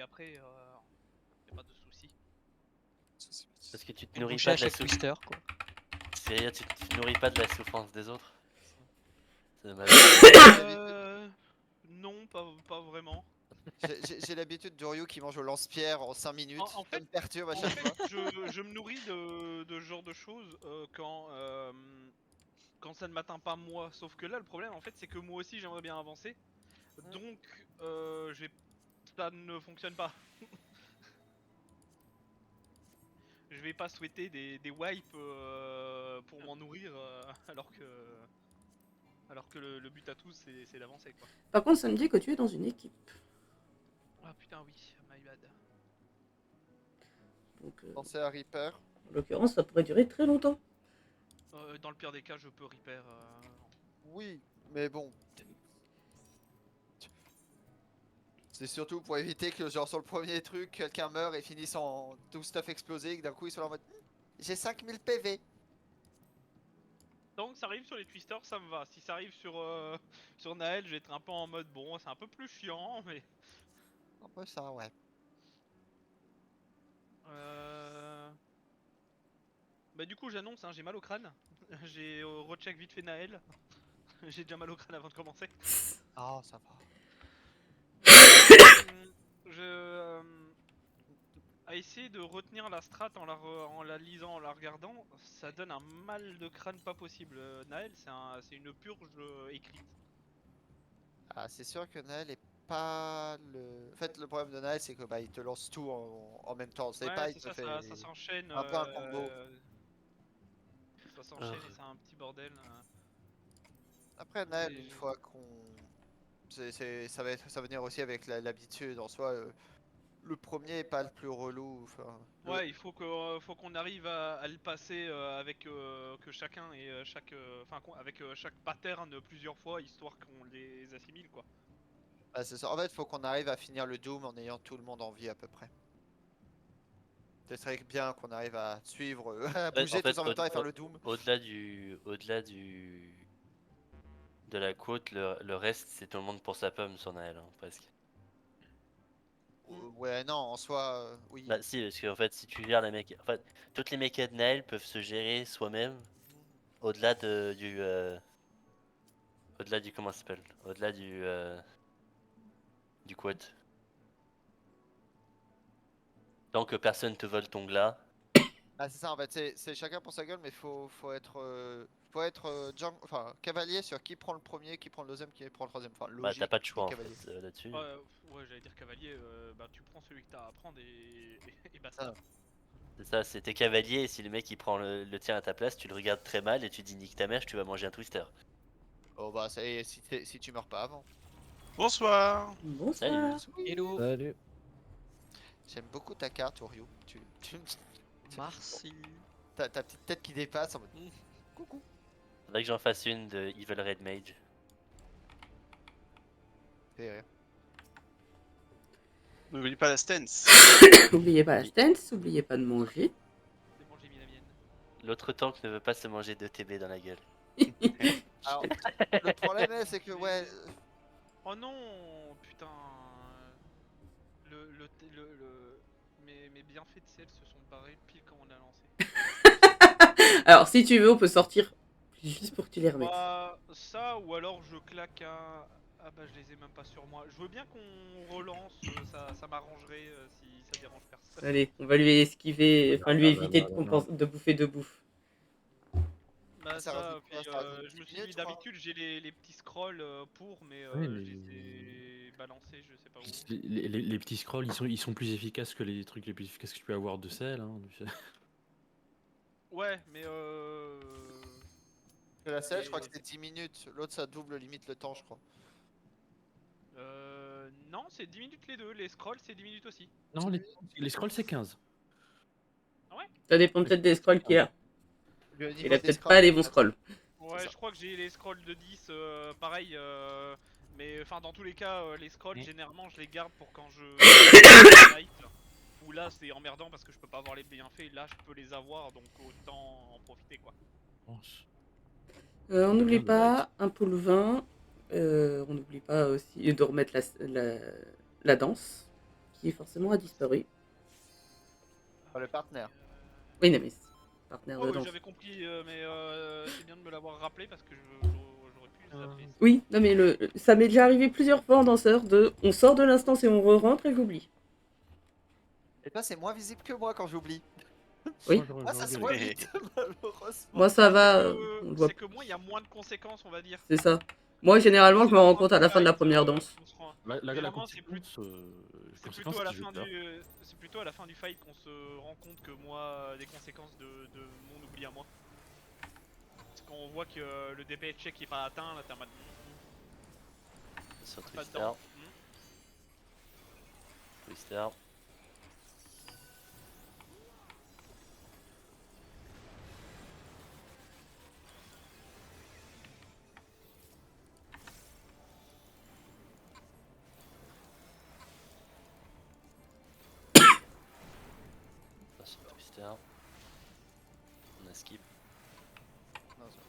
après, y a pas de soucis. Parce que tu te Une nourris bouchée pas à de la chaque twister, quoi. C'est-à-dire tu te nourris pas de la souffrance des autres. C'est dommage. Non, pas vraiment. J'ai l'habitude de Ryu qui mange au lance-pierre en 5 minutes. En Ça fait, me perturbe à En chaque fait, fois. je me nourris de ce genre de choses quand ça ne m'atteint pas moi. Sauf que là, le problème, en fait, c'est que moi aussi, j'aimerais bien avancer. Donc, ça ne fonctionne pas. Je vais pas souhaiter des wipes pour m'en nourrir alors que le but à tous, c'est d'avancer, quoi. Par contre, ça me dit que tu es dans une équipe. Ah putain, oui, my bad. Donc, Pensez à Reaper. en l'occurrence, ça pourrait durer très longtemps. Dans le pire des cas, je peux repair. Oui, mais bon. C'est surtout pour éviter que genre sur le premier truc, quelqu'un meurt et finisse en tout stuff explosé et que d'un coup ils sont là en mode j'ai 5000 PV. Tant que ça arrive sur les twisters, ça me va. Si ça arrive sur Naël, je vais être un peu en mode bon, c'est un peu plus chiant, mais. Un peu ça, ouais. Bah, du coup, j'annonce, hein, j'ai mal au crâne. J'ai recheck vite fait Naël. J'ai déjà mal au crâne avant de commencer. Ah, ça va. À essayer de retenir la strat en la lisant, en la regardant, ça donne un mal de crâne pas possible. Naël, c'est une purge écrite. Ah, c'est sûr que Naël est pas le. En fait, le problème de Naël, c'est que bah il te lance tout en même temps. C'est Ouais, pas, il c'est te ça, fait ça s'enchaîne. un peu un combo. Ça s'enchaîne et c'est un petit bordel. Après Naël, Et- une fois qu'on. Ça va venir aussi avec l'habitude en soi. Le premier est pas le plus relou. Enfin, Ouais, il faut qu'on arrive à le passer avec que chacun et avec chaque pattern plusieurs fois, histoire qu'on les assimile, quoi. bah, c'est ça. En fait, faut qu'on arrive à finir le Doom en ayant tout le monde en vie à peu près. Ce serait bien qu'on arrive à suivre, à bouger En fait, tous en même temps et faire le Doom. Au-delà de la côte, le reste c'est tout le monde pour sa pomme sur Naël, hein, presque. Ouais, non, en soi, oui. Bah si, parce qu'en fait si tu gères les mecs, en fait, toutes les mechas de Naël peuvent se gérer soi-même au-delà au-delà du comment ça s'appelle, au-delà du quote. Tant que personne te vole ton glas, Ah, c'est ça, en fait, c'est chacun pour sa gueule, mais faut être enfin, cavalier sur qui prend le premier, qui prend le deuxième, qui prend le troisième. Enfin, bah t'as logique, pas de mais choix en cavalier. fait là-dessus. Ouais, j'allais dire cavalier, bah tu prends celui que t'as à prendre et basta. C'est ça, c'est tes cavaliers et si le mec il prend le tien à ta place, tu le regardes très mal et tu dis nique ta mère, tu vas manger un twister. Oh bah, ça y est, si tu meurs pas avant. Bonsoir. Bonsoir. Salut. Hello. Salut. J'aime beaucoup ta carte, Oreo. Merci. Ta petite tête qui dépasse en mode. Coucou. Faudrait que j'en fasse une de Evil Red Mage. Fais rire. N'oublie pas la stance. N'oubliez pas la stance, n'oubliez pas de manger. C'est bon, j'ai mis la mienne. L'autre tank ne veut pas se manger 2 TB dans la gueule. Alors, le problème, c'est que, ouais. Oh non, putain. Mes bienfaits de sel se sont barrés pile quand on a lancé. Alors, si tu veux, on peut sortir juste pour que tu les remettes. Bah, ça, ou alors je claque un. Ah bah, je les ai même pas sur moi. Je veux bien qu'on relance, ça m'arrangerait si ça dérange personne. Allez, on va lui esquiver, enfin lui éviter de bouffer de bouffe. Bah, Ça ça, rajoute puis quoi, ça rajoute je me 10 suis dit minutes, je crois. d'habitude j'ai les petits scrolls pour, mais Ouais, je mais- les ai balancés, je sais pas où. Les petits scrolls, ils sont plus efficaces que les trucs les plus efficaces que tu peux avoir de sel. Hein. Ouais, mais Que la selle, je crois que c'était 10 minutes. L'autre, ça double limite le temps, je crois. non, c'est 10 minutes les deux. Les scrolls, c'est 10 minutes aussi. Non, les scrolls, c'est 15. Ah ouais? Ça dépend peut-être des scrolls qu'il a. Le Il niveau a des peut-être scrolls, pas les bons scrolls. Ouais, ça. je crois que j'ai les scrolls de 10, pareil. Mais enfin, dans tous les cas, les scrolls, généralement, je les garde pour quand je fight. Où là, c'est emmerdant parce que je peux pas avoir les bienfaits. Là, je peux les avoir, donc autant en profiter, quoi. On n'oublie pas un pool 20. On n'oublie pas aussi de remettre la danse, qui forcément a disparu. Enfin, le partenaire. Oui, non, mais c'est partenaire Oh, de oui, danse. j'avais compris, mais c'est bien de me l'avoir rappelé parce que j'aurais pu zapper. Oui, non, mais ça m'est déjà arrivé plusieurs fois en danseur de on sort de l'instance et on re-rentre et j'oublie. Et toi, c'est moins visible que moi quand j'oublie. Oui. Moi, j'aurais- Moi, ça j'aurais se bien voit aimé. vite, malheureusement. Moi, ça va. On doit... C'est que moi, il y a moins de conséquences, on va dire. C'est ça. Moi, généralement, je me rends compte à la fin de la Fight, première danse. on se rend- La Généralement, c'est conséquence, C'est conséquence, plutôt à la c'est que fin j'ai peur. c'est plutôt à la fin du fight qu'on se rend compte que moi des conséquences de mon oubli à moi. Parce qu'on voit que le DPS check est pas atteint, là t'es en mode Sur pas Twister. dedans. Twister. Sur Twister. On a skip. Non, c'est-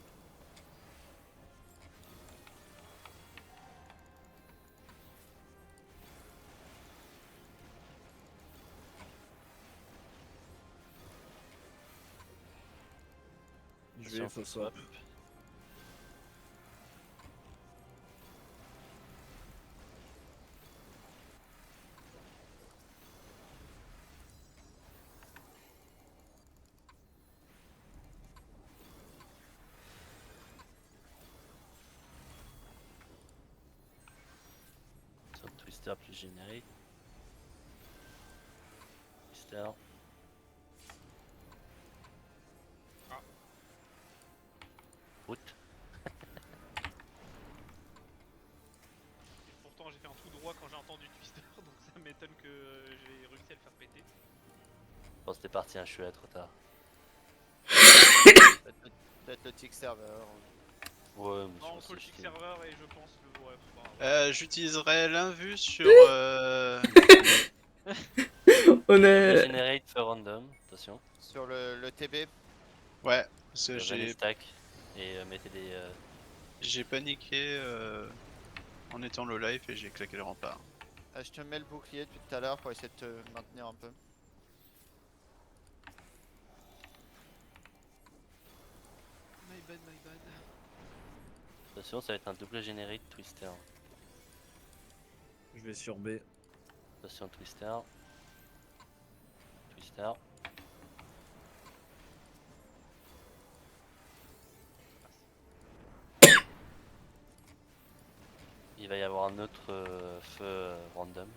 Je vais faux swap. Sur Twister plus générique. Twister. Ah. Route. Et pourtant j'ai fait un tout droit quand j'ai entendu Twister, donc ça m'étonne que j'ai réussi à le faire péter. Bon, c'était parti, hein, je suis là trop tard. Peut-être le tick serveur. Ouais, mais Non, je pense entre que le kick c'était- serveur et je pense le ouais, bah, J'utiliserai l'invue sur. On Le est. generate for random, attention. Sur le TB. Ouais, parce que Venez stack et mettez des. j'ai paniqué en étant le live et j'ai claqué le rempart. Je te mets le bouclier depuis tout à l'heure pour essayer de te maintenir un peu. my bad, my bad. Attention, ça va être un double generate Twister. Je vais sur B. Attention Twister. Twister. Il va y avoir un autre feu random.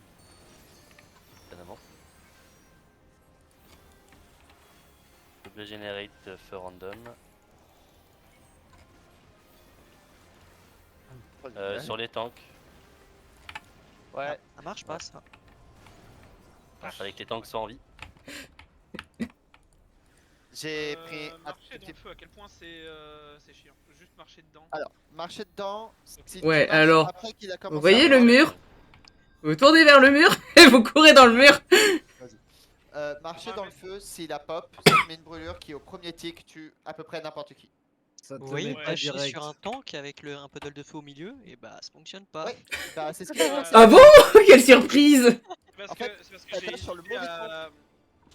Évidemment. Double generate feu random. Sur les tanks. Ouais, Ça marche pas ça. Fallait que les tanks soient en vie. j'ai pris. Marcher dans le feu, à quel point c'est chiant. Juste marcher dedans. Alors, marcher dedans. Si tu Ouais, marches alors, après qu'il a commencé Vous voyez à le voir- mur? Vous tournez vers le mur et vous courez dans le mur. Marcher dans le feu, s'il a pop, ça te met une brûlure qui au premier tick tue à peu près n'importe qui. Ça te Vous le voyez, met pas lâcher direct. sur un tank avec un puddle de feu au milieu, et bah ça fonctionne pas. Ouais. Bah c'est ce qui se passe. Ah bon? Quelle surprise! Parce En que, fait, c'est parce que elle passe sur le mauvais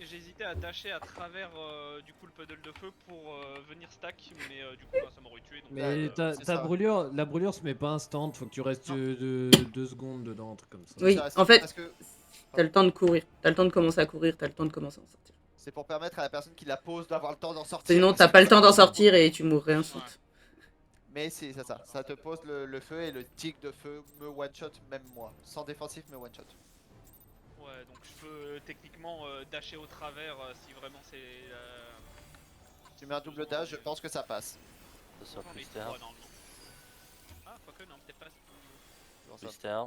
j'ai hésité à dasher à travers du coup le puddle de feu pour venir stack, mais du coup bah, ça m'aurait tué. Donc, Mais ta c'est ça. brûlure, la brûlure se met pas instant, faut que tu restes Non. 2 secondes dedans, un truc comme ça. Oui, Ça, c'est en fait, parce que t'as le temps de courir. T'as le temps de commencer à courir, t'as le temps de commencer à en sortir. c'est pour permettre à la personne qui la pose d'avoir le temps d'en sortir. Sinon, parce t'as que pas le ça temps d'en marche. sortir et tu mourrais ensuite. Mais c'est ça, ça te pose le feu et le tick de feu me one shot même moi. Sans défensif me one shot. Ouais, donc je peux techniquement dasher au travers si vraiment c'est. Tu mets un double dash, je pense que ça passe. Attention J'en ai Twister. 3 normalement. Ah, quoique non, peut-être pas. Genre ça. Twister.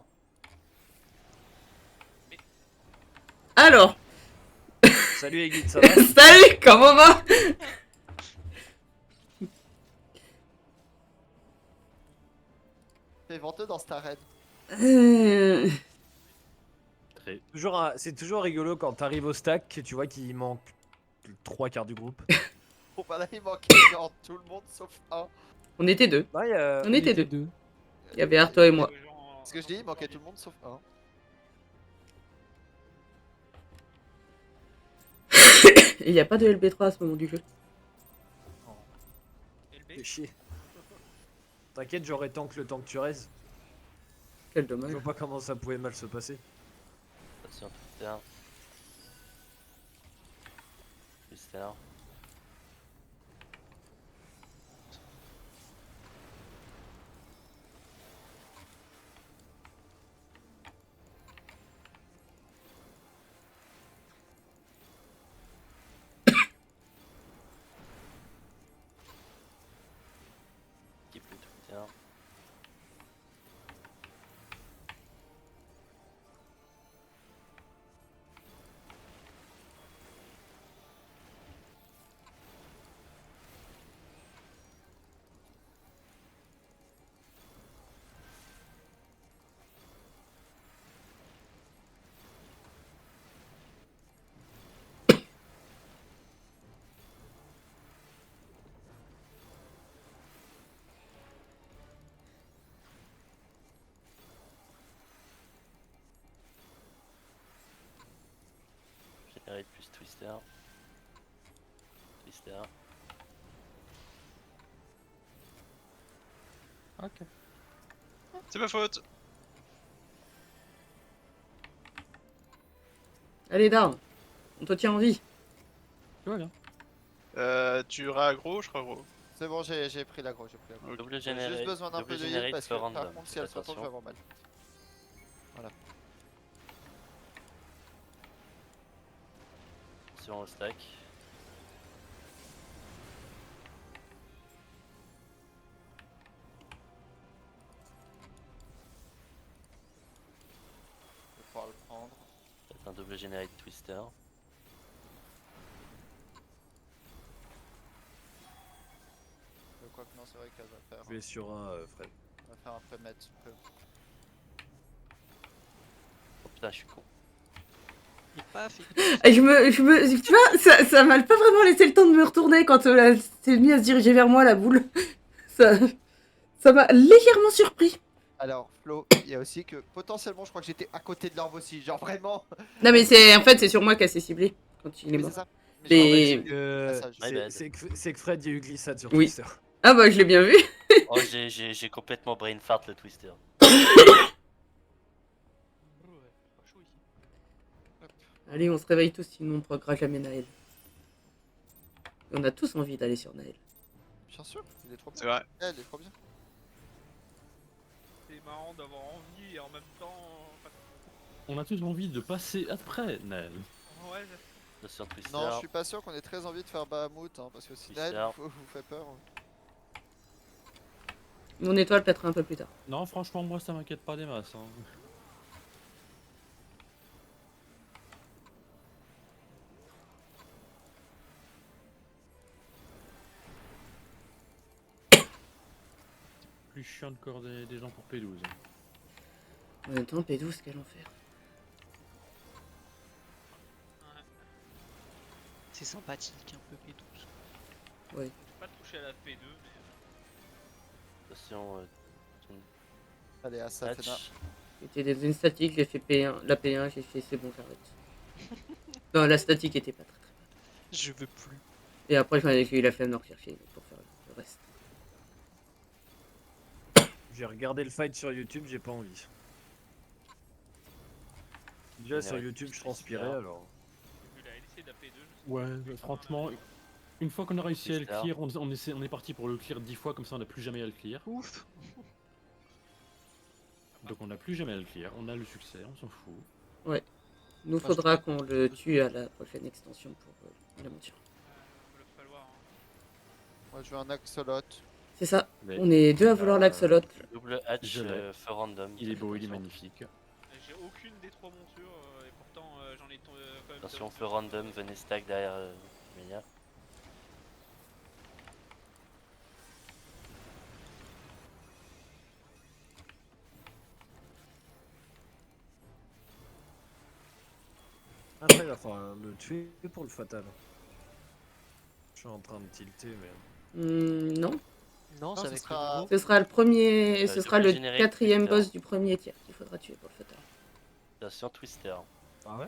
Alors, Salut Egid, ça va? salut, comment va? T'es venteux dans Star Raid. Très. C'est toujours rigolo quand t'arrives au stack et tu vois qu'il manque 3 quarts du groupe. Bon bah là il manquait genre tout le monde sauf un. On était deux. Ouais, On était deux. Il y avait Arto et moi. Ce que je dis, il manquait tout le monde sauf un. Il n'y a pas de LB3 à ce moment du jeu. LB. Fais chier. T'inquiète, j'aurai tank le temps que tu raises. Quel Je dommage. vois pas comment ça pouvait mal se passer. Attention, Twister. Twister. Keep le Twitter. Generate plus Twister. Twister. Ok. C'est ma faute. Allez, Darn. On te tient en vie. Tout va bien. Tu iras aggro, je crois gros. C'est bon, j'ai pris l'aggro, j'ai pris l'aggro. Ok. Double J'ai generate. juste besoin d'un peu double de heal generate parce que for par random. contre si elle se retourne, je vais Attention. avoir mal. Attention au stack. Je vais pouvoir le prendre. Peut-être un double generate Twister. Quoi que non, c'est vrai qu'elle va faire. Je vais sur un Fred. On va faire un peu mettre. Oh putain, je suis con. Il est pas fait. Et tu vois, ça m'a pas vraiment laissé le temps de me retourner quand elle s'est mise à se diriger vers moi, la boule. Ça m'a légèrement surpris. Alors, Flo, il y a aussi que potentiellement, je crois que j'étais à côté de l'arbre aussi. Genre vraiment. Non, mais en fait, c'est sur moi qu'elle s'est ciblée quand il est Oui, mort. c'est ça. Mais Mais- genre, passage. My bad. C'est que Fred, il y a eu glissade sur Oui. Twister. Ah bah, je l'ai bien vu. Oh, j'ai complètement brain fart le Twister. Ouais, pas chaud ici. Allez, on se réveille tous, sinon on progresse jamais Naël. On a tous envie d'aller sur Naël. Bien sûr, il est trop bien. C'est vrai. Elle est trop bien. C'est marrant d'avoir envie et en même temps. On a tous envie de passer après, Naël. Ouais, Attention Twister. Non, je suis pas sûr qu'on ait très envie de faire Bahamut, hein, parce que si Twister. elle vous fait peur. Mon étoile pètera un peu plus tard. Non, franchement, moi ça m'inquiète pas des masses. Hein. Plus chiant de corps des gens pour P12. En même temps, P12, quel enfer. C'est sympathique un peu P12. j'ai pas touché à la P2, mais. Attention Allez, à ça, Fena. Hatch. J'étais dans une statique, j'ai fait P1, la P1, j'ai fait c'est bon, j'arrête. Non, la statique était pas très très bonne. Je veux plus. Et après, j'ai eu la flemme de rechercher pour faire le reste. J'ai regardé le fight sur YouTube, j'ai pas envie. Déjà sur YouTube, je transpirais alors. J'ai vu la LC de la P2. je sais Ouais, pas comment franchement, elle une fois qu'on a réussi à le Twister. clear, on est parti pour le clear 10 fois, comme ça on n'a plus jamais à le clear. Ouf. Donc on n'a plus jamais à le clear, on a le succès, on s'en fout. Nous faudra qu'on le tue à la prochaine extension pour la monture. va le falloir. Hein. Moi, je veux un axolot. C'est ça, Mais on est deux à vouloir l'axolot. Double hatch Je l'ai. for random. il est beau, il est Attention. magnifique. J'ai aucune des trois montures et pourtant j'en ai quand même. Attention, for random, venez stack derrière Melia. Après, il va falloir le tuer pour le fatal. Je suis en train de tilter, mais. Non, Non, ce c'est avec sera- le nouveau. ce sera le premier, ce sera le générique, 4ème Twitter. boss du premier tiers qu'il faudra tuer pour le fatal. Attention Twister. Ah ouais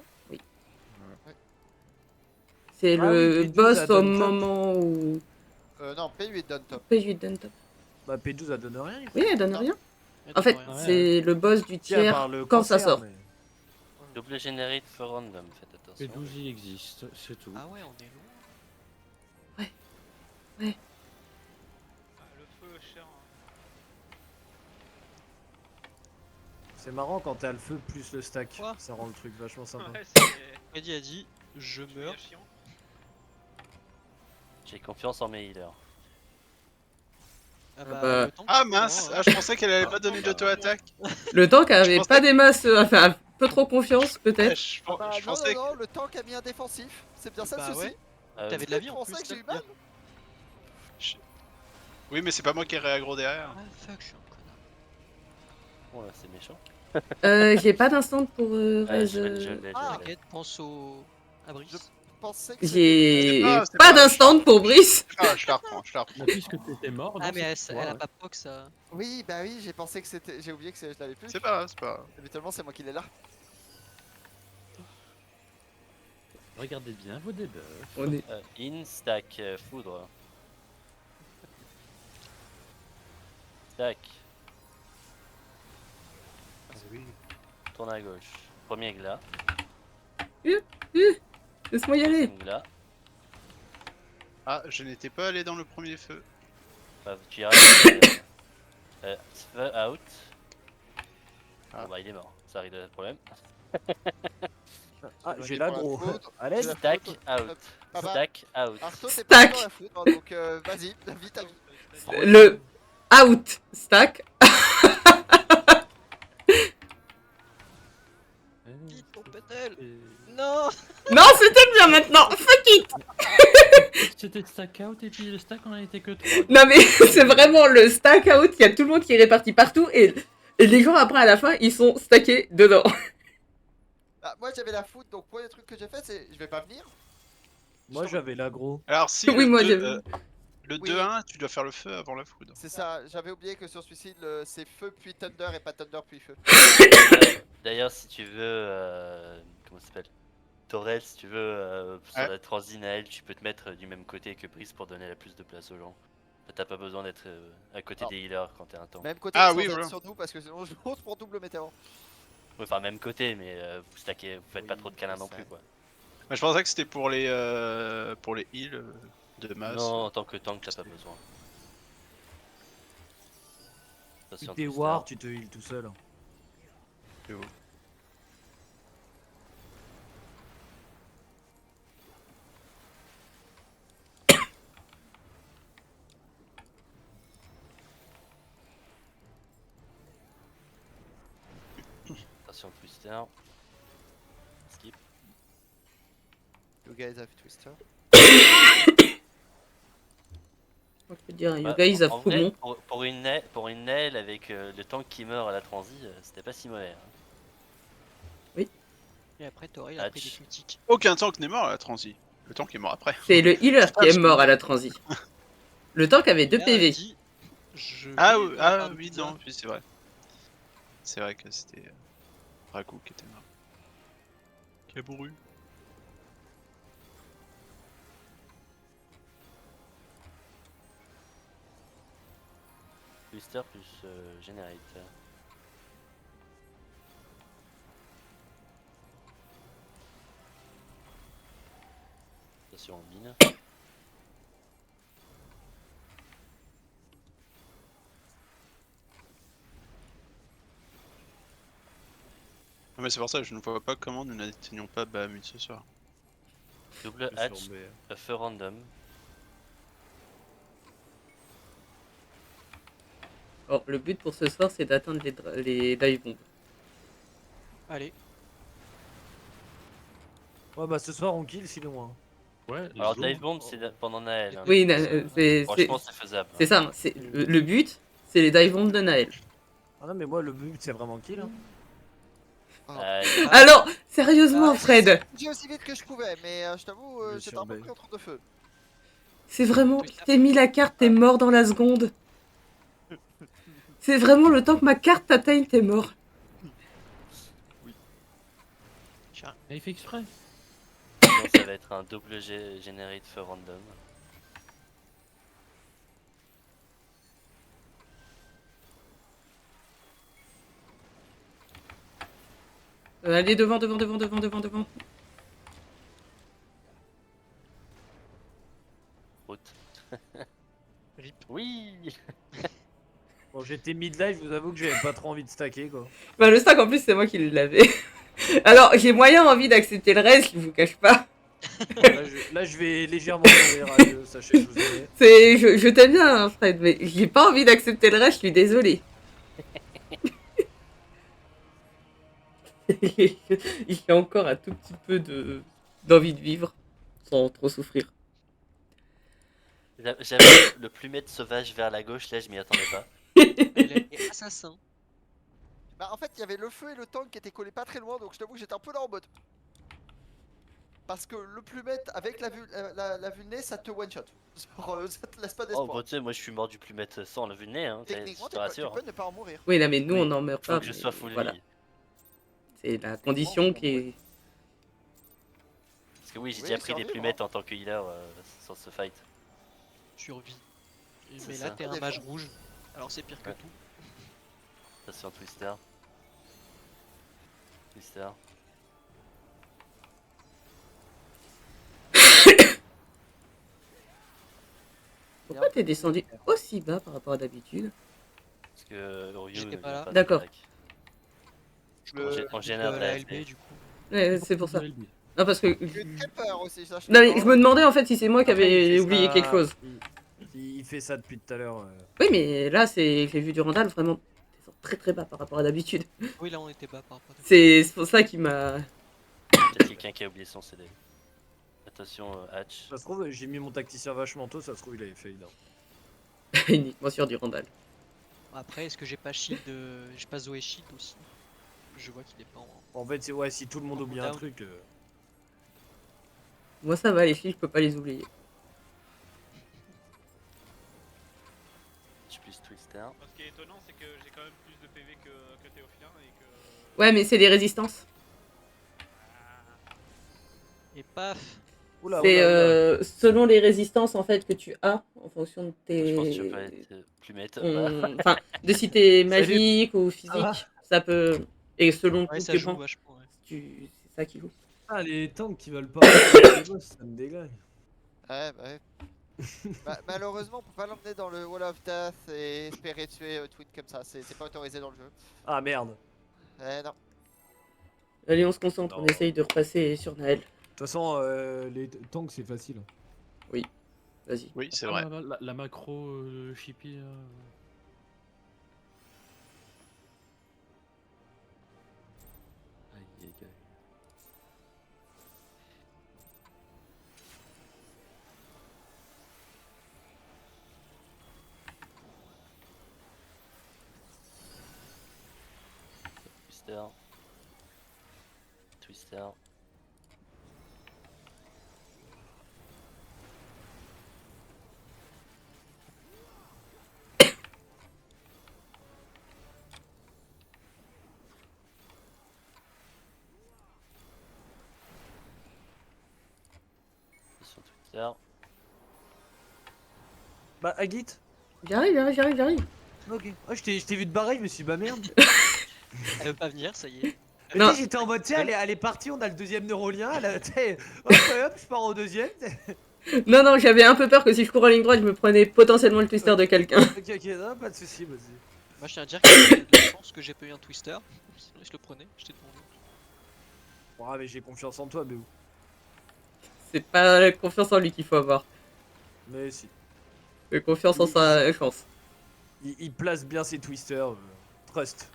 C'est Ah le oui, P12 boss à au Duntop. moment où. Non, P8 donne top. P8 donne top. Bah P12 elle donne rien. Oui, elle donne rien. Elle En fait, donne rien. c'est le boss du Si, à tiers part le quand ça cancer, sort. mais- Double générique for random, faites attention. P12 il existe, c'est tout. Ah ouais, on est loin. Ah, le feu, cher. C'est marrant quand t'as le feu plus le stack. Quoi Ça rend le truc vachement sympa. Ouais, c'est Freddy a dit je meurs. méga chiant. J'ai confiance en mes healers. Ah bah, le temps Ah qu'il mince, prend, ah, je pensais qu'elle allait pas donner d'auto-attaque. Le tank avait pensais pas des masses. Enfin, un peu trop confiance, Ouais, peut-être. je Bah, je non, pensais non, non, le tank a mis un défensif. C'est bien ça Bah le souci. ouais. Euh, T'avais de la vie Je en pensais plus. que j'ai eu là. mal. Oui, mais c'est pas moi qui ai réaggro derrière. Ah fuck, je suis un connard. Bon là c'est méchant. J'ai pas d'instant pour raise. Je l'ai. T'inquiète, pense au. À Brice. Je pensais que J'ai C'est pas pas- d'instant pour Brice. Ah, je la reprends, je la reprends. Mais puisque t'étais mort, Ah non, mais c'est elle, toi, elle a ouais. pas proc ça. Oui, bah oui, j'ai pensé que c'était. J'ai oublié que je l'avais plus. C'est pas grave, c'est pas grave. Habituellement, c'est moi qui l'ai là. Regardez bien vos debuffs. On est... In, stack, foudre. Stack. Tourne à gauche. Premier glas. Laisse-moi y aller. Deuxième glas. Ah, je n'étais pas allé dans le premier feu. Bah, tu iras. Feu out. Ah. Bon bah il est mort. Ça arrive de problème. Ah, Je j'ai dois aller l'agro. pour la foudre. À l'aide. La Stack foudre. out. Ah bah. Stack out. Arto, t'es Stack. pas dans la foudre, donc vas-y, vite à vite. Le out stack. Vite pour Petel. Et- Non. Non, c'était bien maintenant. Fuck it. C'était stack out et puis le stack on a été que 3. Non mais c'est vraiment le stack out. Il y a tout le monde qui est réparti partout et les gens après à la fin ils sont stackés dedans. Ah, moi j'avais la foudre, donc premier truc que j'ai fait, c'est je vais pas venir. Moi j'avais l'agro. Alors si Oui, le moi, 2, j'avais- le Oui. 2-1, tu dois faire le feu avant la foudre. C'est ça, j'avais oublié que sur celui-ci, c'est feu puis thunder et pas thunder puis feu. D'ailleurs si tu veux. Comment ça s'appelle Torel, si tu veux, sur Ouais. la transine à elle, tu peux te mettre du même côté que Brice pour donner la plus de place aux gens. T'as pas besoin d'être à côté Oh. des healers quand t'es un tank. Même côté Ah sans oui, être voilà. sur nous parce que sinon je monte pour double météo. Enfin, même côté, mais vous stackez, vous faites pas Oui, trop de câlins non ça. plus quoi. Mais je pensais que c'était pour les heals de masse. Non, en tant que tank, t'as pas besoin. Si Attention, t'es Twister. war, tu te heal tout seul. C'est où Attention, Twister. Skip. You guys have twister. Je peux te dire, you Bah, guys have en vrai, Poumon. pour une nail avec le tank qui meurt à la transi, c'était pas si mauvais. hein. Et après Torel il a pris des Hatch. critiques. Aucun tank n'est mort à la transi. Le tank est mort après. C'est le healer qui est mort à la transi. Le tank avait 2 Là, elle PV. dit, je Ah, vais oui, dans la part ah de oui, pizza. non, oui, c'est vrai. C'est vrai que c'était Raku qui était mort. Qui a bourru. Twister plus Generate. Attention, mine. Non, mais c'est pour ça que je ne vois pas comment nous n'atteignions pas Bahamut ce soir. Double Sur hatch, B. feu random. Or, le but pour ce soir c'est d'atteindre les dive bombs. Allez. Ouais, bah ce soir on kill sinon. Hein. Ouais, Alors, les dive autres- bomb, c'est pendant Naël. hein. Oui, c'est Franchement, c'est faisable. c'est ça. C'est le but, c'est les dive bombs de Naël. Ah non, mais moi le but c'est vraiment kill. Hein. Alors, sérieusement, Ah, Fred, J'ai aussi vite que je pouvais, mais je t'avoue, Je j'étais un peu surveille. pris entre deux feux. c'est vraiment, t'es mis la carte, t'es mort dans la seconde. C'est vraiment le temps que ma carte t'atteigne, t'es mort. Tiens. Ah, il fait exprès. Sinon, ça va être un double generate for random. Allez, devant, devant, devant, devant, devant, devant. Route. Rip. Oui. Bon, j'étais mid-life, je vous avoue que j'avais pas trop envie de stacker quoi. Bah, le stack en plus, c'est moi qui l'avais. Alors, j'ai moyen envie d'accepter le reste, je vous cache pas. Là, je vais légèrement mourir, adieu, sachez que je vous aimais. Je t'aime bien, hein, Fred, mais j'ai pas envie d'accepter le reste, je suis désolée. J'ai encore un tout petit peu d'envie de vivre, sans trop souffrir. J'avais le plumette sauvage vers la gauche, là je m'y attendais pas. Il est assassin. Bah en fait il y avait le feu et le tank qui étaient collés pas très loin, donc je t'avoue que j'étais un peu là en mode. Parce que le plumette avec la vulné ça te one shot. Genre, ça te laisse pas Oh d'espoir. bah tu sais, moi je suis mort du plumette sans le vu le nez, hein, je Techniquement te tu rassure. peux ne pas en mourir. Oui, là, mais nous, Oui, on n'en meurt Faut pas. que je mais sois full voilà. vie. C'est la condition qui est... Parce que oui, j'ai Oui, déjà pris des survivre, plumettes en tant que healer sans ce fight. Survie. C'est Mais ça. là, t'es un mage rouge. Alors c'est pire que Ouais. tout. Attention Twister. Twister. Pourquoi t'es descendu aussi bas par rapport à d'habitude? Parce que Ryu J'étais pas vient là. de D'accord. l'attaque. Le- On génère de la la LB SP. du coup. Ouais, c'est pour ça. Non, parce que... J'ai eu très peur aussi, ça Non, mais je me demandais en fait si c'est moi qui Après, il avais fait oublié ça- quelque chose. Il fait ça depuis tout à l'heure. Oui, mais là, j'ai vu du Randall vraiment très très bas par rapport à d'habitude. Oui, là on était bas par rapport à C'est pour ça qu'il m'a... Peut-être quelqu'un qui a oublié son CD. Attention Hatch. Ça se trouve, j'ai mis mon tacticien vachement tôt, ça se trouve, il avait fait une. uniquement sur du Randall. Après, est-ce que j'ai pas shield j'ai pas Zoé shield aussi. Je vois qu'il est pas en. En fait, c'est ouais, si tout le monde oublie un Down. truc. Moi, ça va, les filles, je peux pas les oublier. Hatch plus Twister. Ce qui est étonnant, c'est que j'ai quand même plus de PV que Théophilin et que. Ouais, mais c'est des résistances. Et paf. Oula, C'est oula, oula. selon les résistances en fait que tu as en fonction de Je pense que tu tes... vas pas être plumette. Enfin, de si t'es Salut. magique ou physique, va ça peut... Et selon Ouais, tout ça tes joue points, vachement. Ouais. c'est ça qui joue. Ah, les tanks qui veulent pas les boss, ça me dégage. Ouais, bah ouais. Malheureusement, on peut pas l'emmener dans le Wall of Death et espérer tuer Tweet comme ça, c'est pas autorisé dans le jeu. Ah merde. De Non. Allez, on se concentre, on Non. essaye de repasser sur Naël. toute façon, les tanks c'est facile. Vas-y. Oui, c'est Ah, vrai. La macro Chippy. Aïe aïe aïe. Twister. Twister. Attention Twister. Bah, Agit. J'arrive. Ok. Ah, je t'ai vu de barrer, je me suis dit, bah merde. Elle veut pas venir, ça y est. Non. J'étais en mode, tiens, elle est partie, on a le deuxième neurolien. Elle a, t'sais, hop, hop, je pars au deuxième. Non, j'avais un peu peur que si je cours en ligne droite, je me prenais potentiellement le twister de quelqu'un. Ok, non, pas de soucis, vas-y. Moi je tiens à dire que j'ai de la chance que j'ai pas eu un twister. Sinon je le prenais, j'étais devant lui. Ouais, mais j'ai confiance en toi, Béou. C'est pas la confiance en lui qu'il faut avoir. Mais si. Mais confiance en sa chance. Il place bien ses twisters. Trust.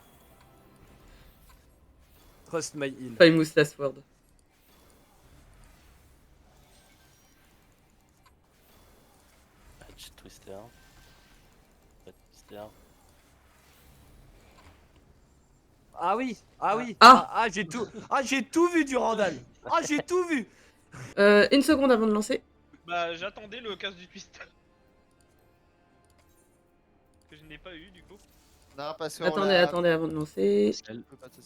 Trust my heal. Famous last word. Hatch Twister. Pas de Twister. Ah oui, ah oui. Ah. J'ai tout vu du Randall. Ah, j'ai tout vu. Une seconde avant de lancer. Bah, j'attendais le casse du Twister. Que je n'ai pas eu du coup. Non, parce que Attendez avant de lancer.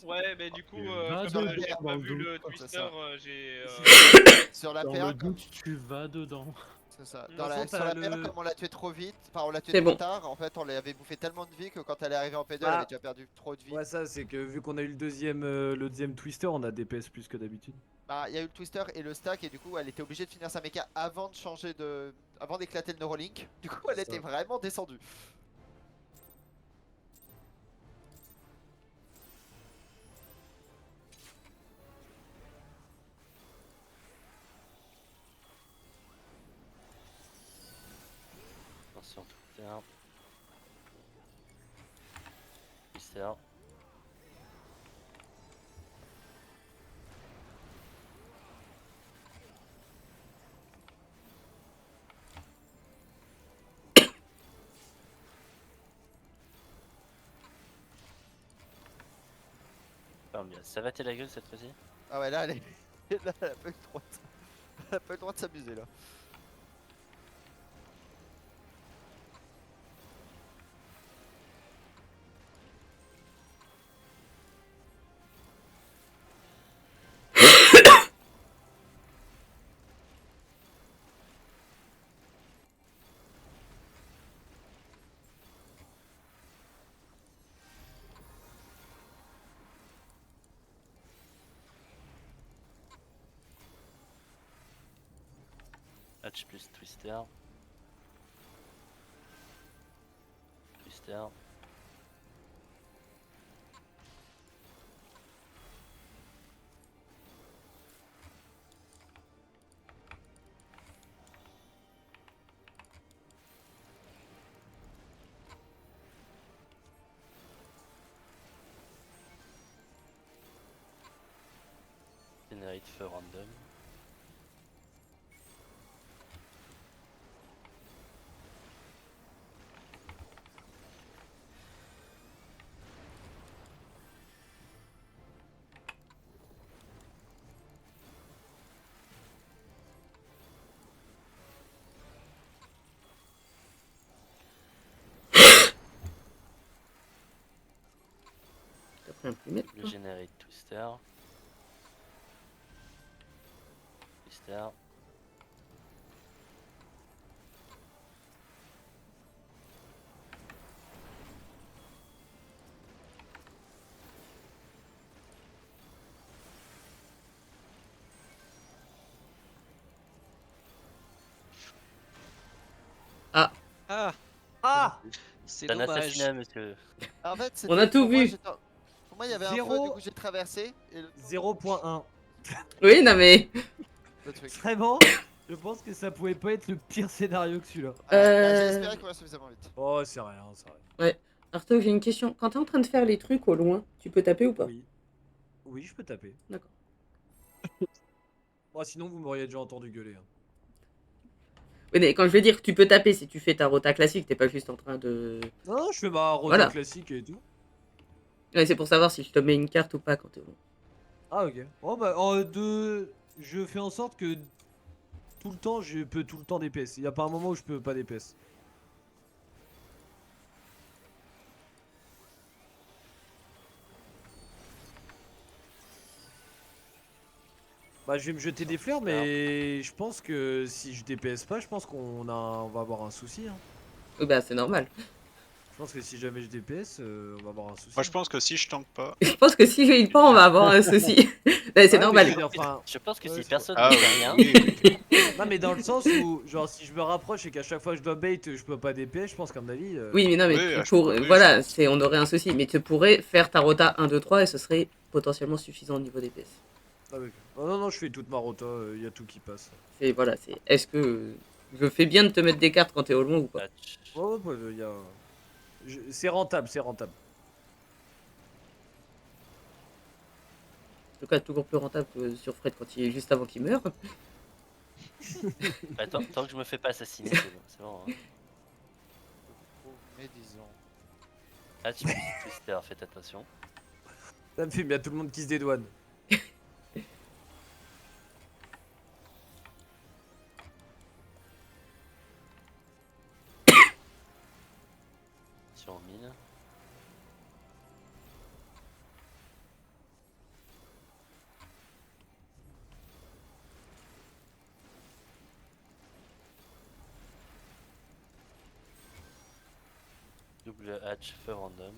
Ouais, mais du coup, Va comme dedans, j'ai dans pas le vu doute. le C'est twister, ça. j'ai. Sur la Dans PA, le doute, tu vas dedans. c'est ça. toute façon, Sur t'as la PA, le- comme on l'a tué trop vite, enfin on l'a tué C'est trop bon. tard, en fait on lui avait bouffé tellement de vie que quand elle est arrivée en P2, elle Bah, avait déjà perdu trop de vie. Ouais, ça, c'est que vu qu'on a eu le deuxième Twister, on a DPS plus que d'habitude. Bah, il y a eu le twister et le stack, et du coup elle était obligée de finir sa méca avant de changer de. Avant d'éclater le Neuralink. Du coup elle C'est était ça. vraiment descendue. Attention, Twister. Twister. Ferme bien. Ça va t'es la gueule cette fois-ci? Ah ouais, là elle est. Là elle a pas eu le droit de... Elle a pas eu le droit de s'amuser là. Hatch plus Twister. Twister. Generate feu random. T'as pris un plumette, Le toi. generate Twister. Twister. Ah, Ah c'est C'est un dommage. assassinat, monsieur. En fait, On a c'était- tout pour moi, vu. Pour moi il y avait un Zéro. feu, du coup j'ai traversé. Et le... 0.1. Oui, non mais. le truc. Vraiment, je pense que ça pouvait pas être le pire scénario que celui-là. Ouais, bah, j'ai Euh. espéré qu'on va suffisamment vite. Oh, c'est rien, c'est rien. Arto, j'ai une question. Quand t'es en train de faire les trucs au loin, tu peux taper ou pas? Oui. Oui, je peux taper. D'accord. Moi, sinon, vous m'auriez déjà entendu gueuler. Hein. Oui, mais quand je veux dire que tu peux taper, si tu fais ta rota classique, t'es pas juste en train de. Non, je fais ma rota Voilà. classique et tout. Ouais, c'est pour savoir si je te mets une carte ou pas quand t'es au loin. Ah, ok. Oh, bah, je fais en sorte que tout le temps, je peux tout le temps DPS. Il y a pas un moment où je peux pas DPS. Bah, je vais me jeter des fleurs, mais je pense que si je DPS pas, je pense on va avoir un souci. Hein. Oui, bah, c'est normal. Je pense que si jamais je DPS, on va avoir un souci. Moi je pense que si je tank pas. Je pense que si je hit pas, on va avoir un souci. Ouais, c'est Ouais, normal. mais je veux dire, enfin, Je pense que Ouais, si c'est personne Ah ne fait rien, oui, oui, oui. non, mais dans le sens où, genre, si je me rapproche et qu'à chaque fois je dois bait, je peux pas DPS, je pense qu'à mon avis. Oui, mais non, mais Oui, pour, oui, voilà, c'est, on aurait un souci. Mais tu pourrais faire ta rota 1, 2, 3 et ce serait potentiellement suffisant au niveau des PS. Ah, ok. Oh, non, non, je fais toute ma rota, il y a tout qui passe. C'est, voilà, c'est, est-ce que je fais bien de te mettre des cartes quand t'es au loin ou pas? Hatch. Ouais, ouais, ouais, il y a. C'est rentable, c'est rentable. En tout cas, toujours plus rentable que sur Fred quand il est juste avant qu'il meure. Bah, tant que je me fais pas assassiner, c'est bon. C'est bon hein. Mais disons. Hatch plus Twister, faites attention. Ça me fait bien tout le monde qui se dédouane. Sur mine. double hatch feu random.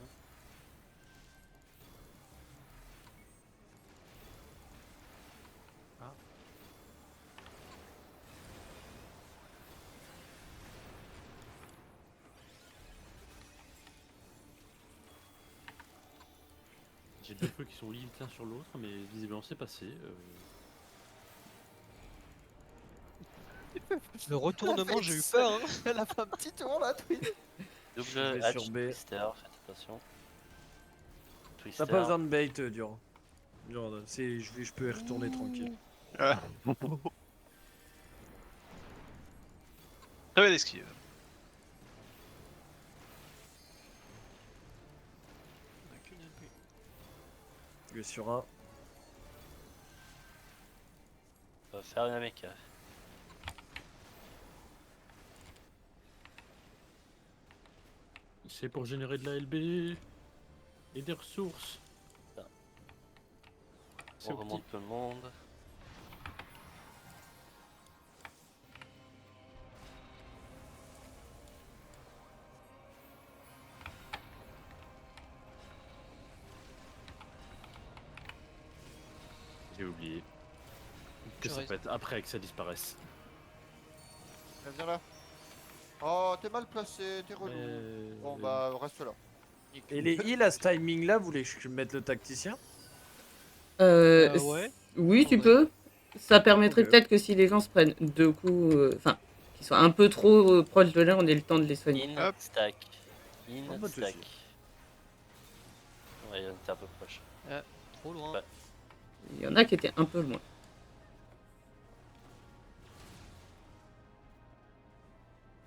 J'ai deux feux qui sont liés l'un sur l'autre, mais visiblement c'est passé. Le retournement, j'ai eu peur. Hein. Elle a fait un petit tour là, Twin. Double vais hatch sur B. Twister, faites attention. Twister. T'as pas besoin de bait, Durand. Durand, je peux y retourner tranquille. Ah. Très belle esquive. On a qu'une LB. Je vais sur un. On va faire une mecha. C'est pour générer de la LB et des ressources. Ça. C'est On au petit. remonte tout le monde. J'ai oublié. Que Tu ça restes. peut être après que ça disparaisse. Viens là. Oh, t'es mal placé, t'es relou. Bon bah, reste là. Et les heals à ce timing là, vous voulez que je mette le tacticien? Ouais. Oui, tu Ouais. peux. Ça permettrait Ok. peut-être que si les gens se prennent deux coups, enfin, qu'ils soient un peu trop proches de l'un, on ait le temps de les soigner. In, Hop. stack. In, Oh, pas de stack. soucis. Ouais, on était un peu proche. Trop loin. Ouais. Il y en a qui étaient un peu loin.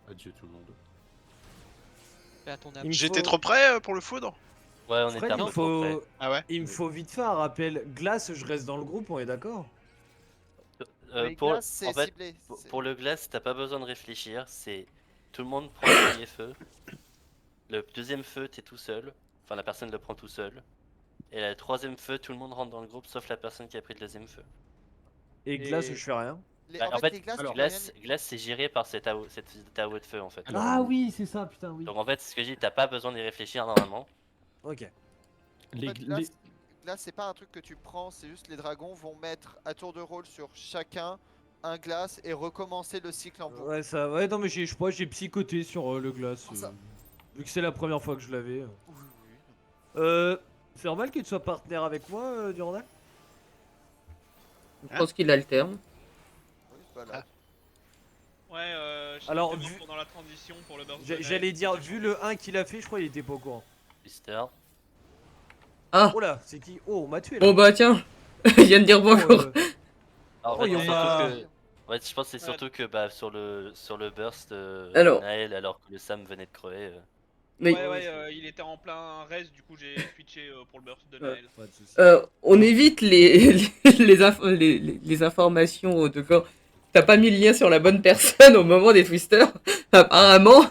Adieu tout le monde. Fais à ton âme. Il me J'étais faut- trop près pour le foudre. Ouais, on Fred, était un il peu me trop près. faut... Ah ouais. il me faut vite faire un rappel. Glace, je reste dans le groupe, on est d'accord? Mais Pour, glace, c'est en fait, ciblé. pour le glace, t'as pas besoin de réfléchir. C'est tout le monde prend le premier feu. Le deuxième feu, t'es tout seul. Enfin, la personne le prend tout seul. Et le troisième feu, tout le monde rentre dans le groupe sauf la personne qui a pris le deuxième feu. Et glace, Et- je fais rien. Bah, En fait, les glaces, tu peux glace, rien- glace c'est géré par cet AO, cet AO de feu en fait. Alors, Ah oui, c'est ça, putain, oui. Donc en fait, ce que je dis, t'as pas besoin d'y réfléchir normalement. Ok. En fait, glace, c'est pas un truc que tu prends, c'est juste les dragons vont mettre à tour de rôle sur chacun un glace et recommencer le cycle en boucle. Ouais, ça... Ouais, non, mais je crois que j'ai psychoté sur le glace. Ça- Vu que c'est la première fois que je l'avais. Oui, oui. C'est normal que tu sois partenaire avec moi, Durandal? Je pense qu'il alterne. Oui, voilà. Ouais, Alors, j'étais mort vu- pendant la transition pour le burst. de J'allais Naël, dire, c'était vu le 1 qu'il a fait, je crois qu'il était pas au courant. Twister. Ah, Oh là, c'est qui? Oh, on m'a tué là. oh bah tiens, il vient de dire Oh, bonjour. Ah, en Oh, fait, il y en c'est a- surtout que... Ouais, je pense que c'est surtout que bah, sur le burst, Alors. Naël, alors que le Sam venait de crever. Mais Ouais, il était en plein reste, du coup j'ai switché pour le burst de Naël. Pas de soucis. on évite les informations de quand t'as pas mis le lien sur la bonne personne au moment des twisters. Apparemment,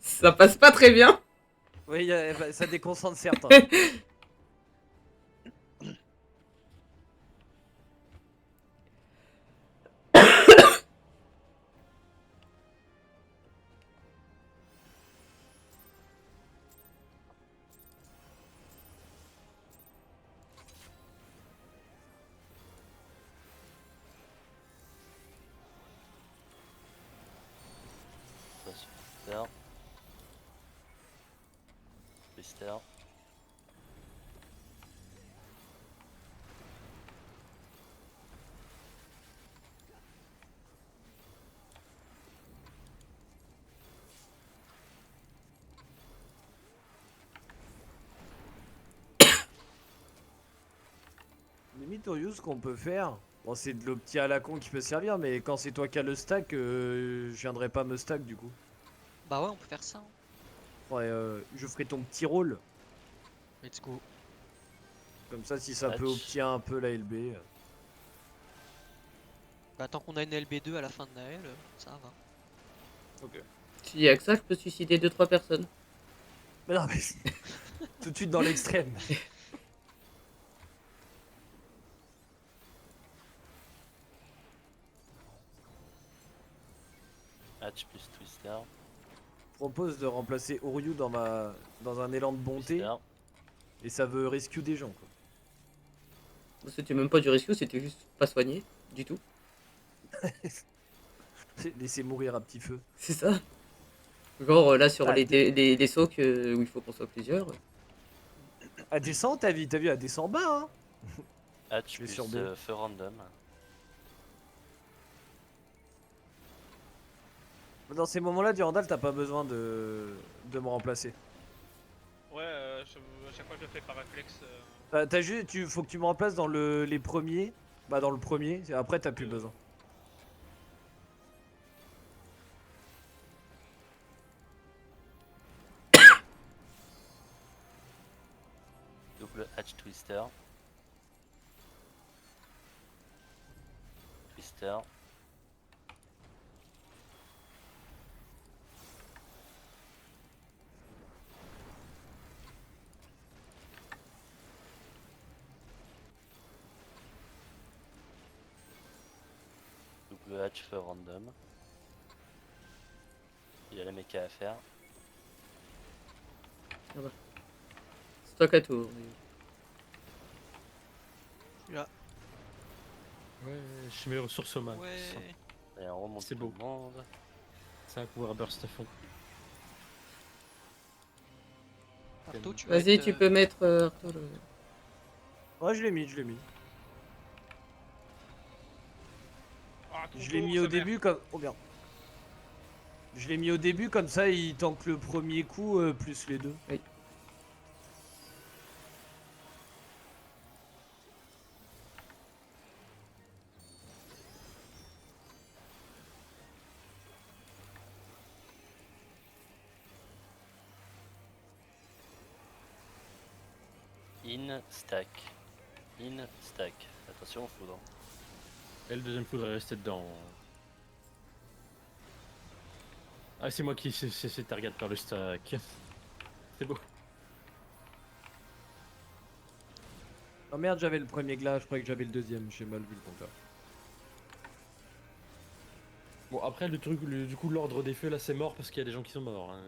ça passe pas très bien. Oui, bah, ça déconcentre certains. Twister. Twister. Limite, Orius, ce qu'on peut faire, bon, c'est de l'opti à la con qui peut servir, mais quand c'est toi qui as le stack, je viendrai pas me stack du coup. Bah ouais, on peut faire ça. Hein. Ouais, je ferai ton petit rôle, Let's go. comme ça si ça Match. peut opti un peu la LB. Bah tant qu'on a une LB2 à la fin de Naël, ça va. S'il y a que ça, je peux suicider 2-3 personnes. Mais non, mais tout de suite dans l'extrême. Hatch plus Twister. propose de remplacer Oryu dans un élan de bonté Twister. et ça veut rescue des gens quoi. C'était même pas du rescue, c'était juste pas soigné du tout. Laisser mourir à petit feu. C'est ça. Genre là sur Ah, les socs où il faut qu'on soit plusieurs. Elle descend t'as vu, elle descend bas hein. Hatch Je vais plus sur B. feu random. Dans ces moments-là, Durandal, t'as pas besoin de me remplacer. Ouais, à chaque fois je le fais par réflexe. T'as juste, faut que tu me remplaces dans les premiers. Bah dans le premier, et après t'as plus besoin. Double Hatch Twister. Twister. Double Hatch feu random. Il y a la méca à faire. Stock à tour. Là. Ouais, je mets ressources au max. Ouais. Et on remonte C'est tout beau. le monde. Ça va pouvoir burst à fond. Arto, tu vas Vas-y, être, tu peux mettre Arthur, Ouais, je l'ai mis. Ah, trop Je l'ai beau, mis au sa mère. début comme. Oh merde. Je l'ai mis au début comme ça, il tank le premier coup plus les deux. In stack. In stack. Attention au foudre. Et le deuxième faudrait rester dedans. Ah, c'est moi qui c'est target par le stack. C'est beau. Oh merde, j'avais le premier glace, je croyais que j'avais le deuxième, j'ai mal vu le compteur. Bon, après, le truc, du coup, l'ordre des feux là, c'est mort parce qu'il y a des gens qui sont morts. Hein.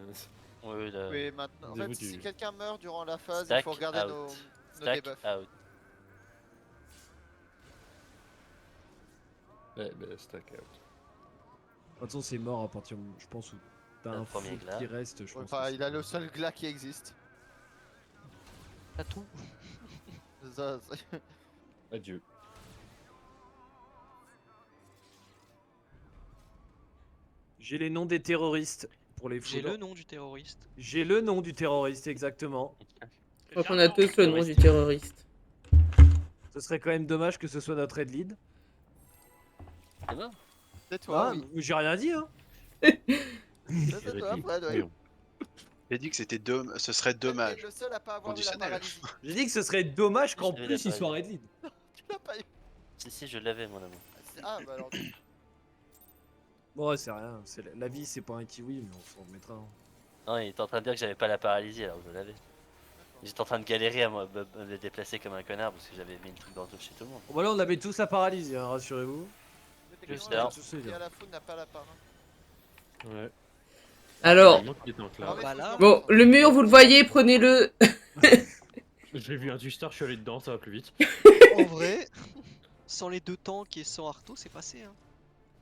Oui, là. Oui, maintenant. En Vous avez fait, vu, si tu- quelqu'un meurt durant la phase, il Stack faut regarder out. nos Stack debuffs. out. Ouais, bah, stack out. De toute façon, c'est mort à partir, je pense, où t'as Le un premier fou glas. qui reste, je Ouais, pense. enfin, que il a c'est le mort. seul glas qui existe. T'as tout. Ça, Adieu. J'ai les noms des terroristes pour les J'ai foudres. le nom du terroriste. J'ai le nom du terroriste, exactement. Je crois qu'on a tous le nom du Terroriste. terroriste. Ce serait quand même dommage que ce soit notre head lead. C'est bon. c'est toi, Ah, oui. j'ai rien dit, hein. C'est toi, Fred, Mais ouais. bon. J'ai dit que ce serait T'es dommage. le seul à pas avoir eu la Conditionnel. paralysie. J'ai dit que ce serait dommage qu'en Je l'avais plus il pas soit eu. head lead. Tu l'as pas eu. Si, je l'avais, mon amour. Ah, bah alors. Bon, ouais, c'est rien. La vie, c'est pas un kiwi, mais on s'en remettra. hein. Non, il était en train de dire que j'avais pas la paralysie alors que je l'avais. J'étais en train de galérer à me déplacer comme un connard parce que j'avais mis le truc dans tout chez tout le monde. Bon, bah là, on avait tous la paralysie, hein, rassurez-vous. Juste Techniquement, là. Tous les qui gars. à la foudre n'a pas la part. Hein. Ouais. Alors, Il manque qu'il était en clair. Ah, mais bah faut là- que je bon, remonte. le mur, vous le voyez, prenez-le. J'ai vu un twister, je suis allé dedans, ça va plus vite. En vrai, sans les deux tanks et sans Arto, c'est passé. Hein.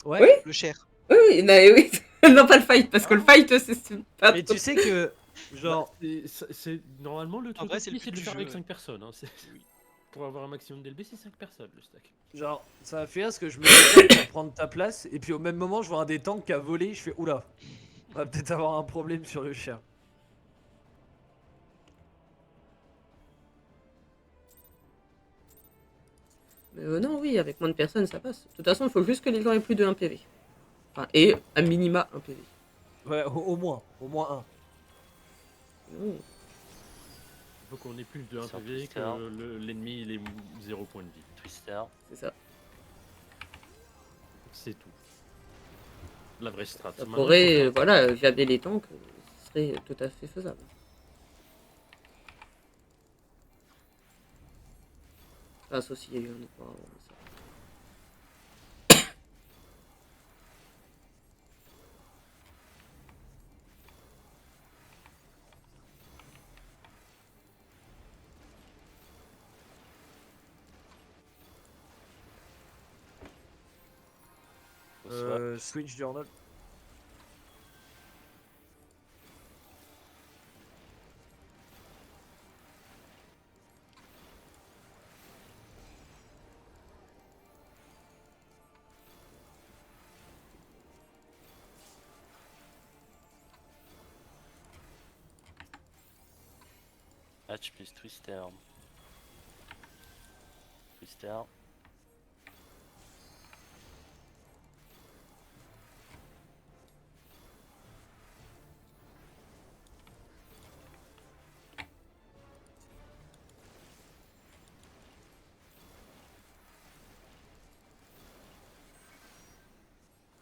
Ouais. Oui. Le cher. Oui, oui, oui. Non, pas le fight, parce que le fight, c'est pas Mais trop- tu sais que, genre, C'est normalement le truc vrai, c'est le c'est de but le du faire jeu, avec ouais. 5 personnes. Hein. Pour avoir un maximum d'LB, c'est 5 personnes le stack. genre, ça m'a fait rire parce que je me décale pour prendre ta place, et puis au même moment, je vois un des tanks qui a volé, je fais oula, on va peut-être avoir un problème sur le chien. Mais non, oui, avec moins de personnes, ça passe. De toute façon, il faut juste que les gens aient plus de 1 PV. Enfin, et à minima 1 PV. Ouais, au moins un. Mmh. Il faut qu'on ait plus de 1 Sur PV Twister. que l'ennemi il ait 0 point de vie. Twister. C'est ça. C'est tout. La vraie strat. Ça Maintenant, pourrait, il faut faire- voilà, jaber les tanks, ce serait tout à fait faisable. Enfin, sauf s'il y a eu un autre avant, mais ça. Soit. Switch Journal. Hatch plus Twister. Twister.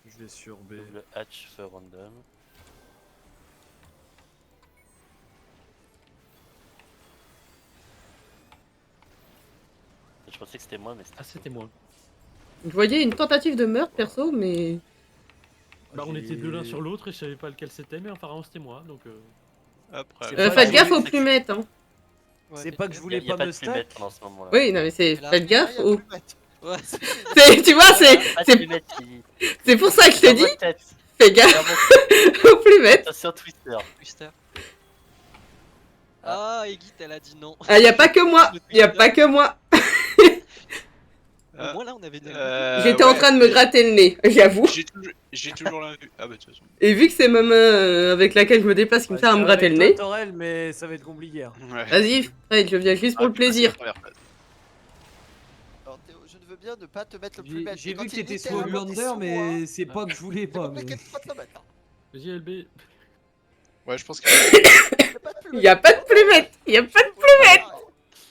Je vais sur B. Double hatch feu random. Je pensais que c'était moi, mais c'était. Ah, c'était moi. Je voyais une tentative de meurtre perso, mais. Bah, on était deux l'un sur l'autre et je savais pas lequel c'était, mais apparemment c'était moi, donc. Après, C'est Euh, pas faites que gaffe je aux voulais- plumettes, hein. Ouais, C'est mais- pas que je Il voulais y a pas pas me de plumette stack. pendant ce moment-là. Oui, non, mais c'est. Là. Faites gaffe Ah, y a aux. plus de mètres. Ouais. Tu vois, Pas de c'est plumette qui. c'est pour ça que je te Dans dis, votre tête. fais gaffe Dans votre tête. aux plumettes. Attention Twister. Twister. Ah, Egit, elle a dit non. Ah, y a pas que moi, y a pas que moi. Au moins là, on avait des. J'étais en train de me gratter le nez, j'avoue. J'ai toujours l'invue. Ah bah de toute façon. Et vu que c'est ma main avec laquelle je me déplace qui me Ouais, sert à me c'est gratter avec le toi, nez. Torel, mais ça va être compliqué. Hein. Ouais. Vas-y, Fred, je viens juste pour Ah, le tu passes plaisir. la première phase. Alors Théo, je ne veux bien ne pas te mettre le plus J'ai bête. j'ai mais quand vu que il est t'étais littéralement Swaglander, sous moi, mais c'est pas que je voulais j'ai pas. compris Mais... que tu pas te le mettre. Hein. Vas-y, LB. Ouais, je pense que. Y a pas de plus Y a pas de plumette, y a pas de.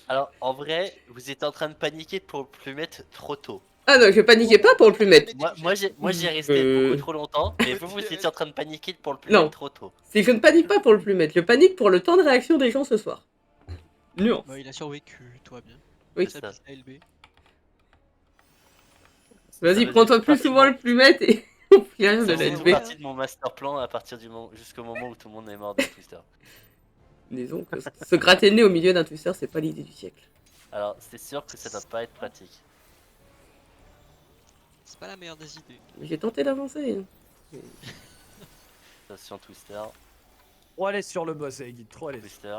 Alors en vrai, vous étiez en train de paniquer pour le plumette trop tôt. Ah non, je paniquais pas pour le plumette. Moi j'y resté beaucoup trop longtemps, mais vous Ok. étiez en train de paniquer pour le Non. plumette trop tôt. C'est que je ne panique pas pour le plumette, je panique pour le temps de réaction des gens ce soir. Nuance. Bah, il a survécu, toi bien. Oui. C'est Ça ça. pisse la LB. Vas-y, veut prends-toi dire plus parti souvent bon. le plumette et on fait rien de Ça la faisait LB. tout LB. partie de mon master plan à partir du moment jusqu'au moment où tout le monde est mort de Twister. Disons que se gratter le nez au milieu d'un twister, c'est pas l'idée du siècle. Alors c'est sûr que ça doit pas être pratique. C'est pas la meilleure des idées. J'ai tenté d'avancer. hein. Attention Twister, Trop à l'aise sur le boss, Guide, trop à l'aise. Twister.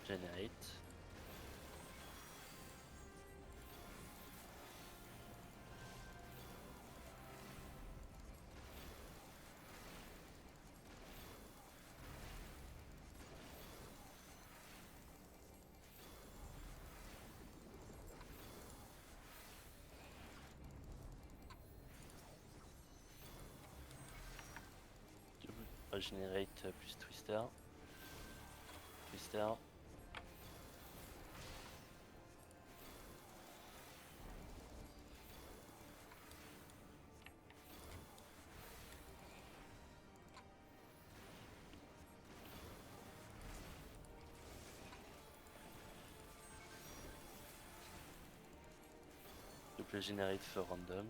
Generate. Regenerate plus Twister. Twister. Double generate for random.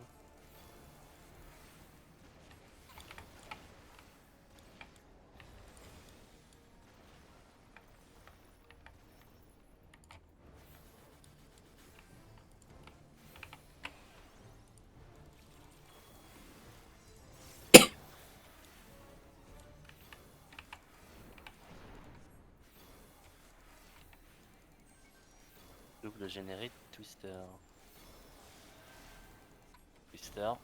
Double generate Twister. Twister.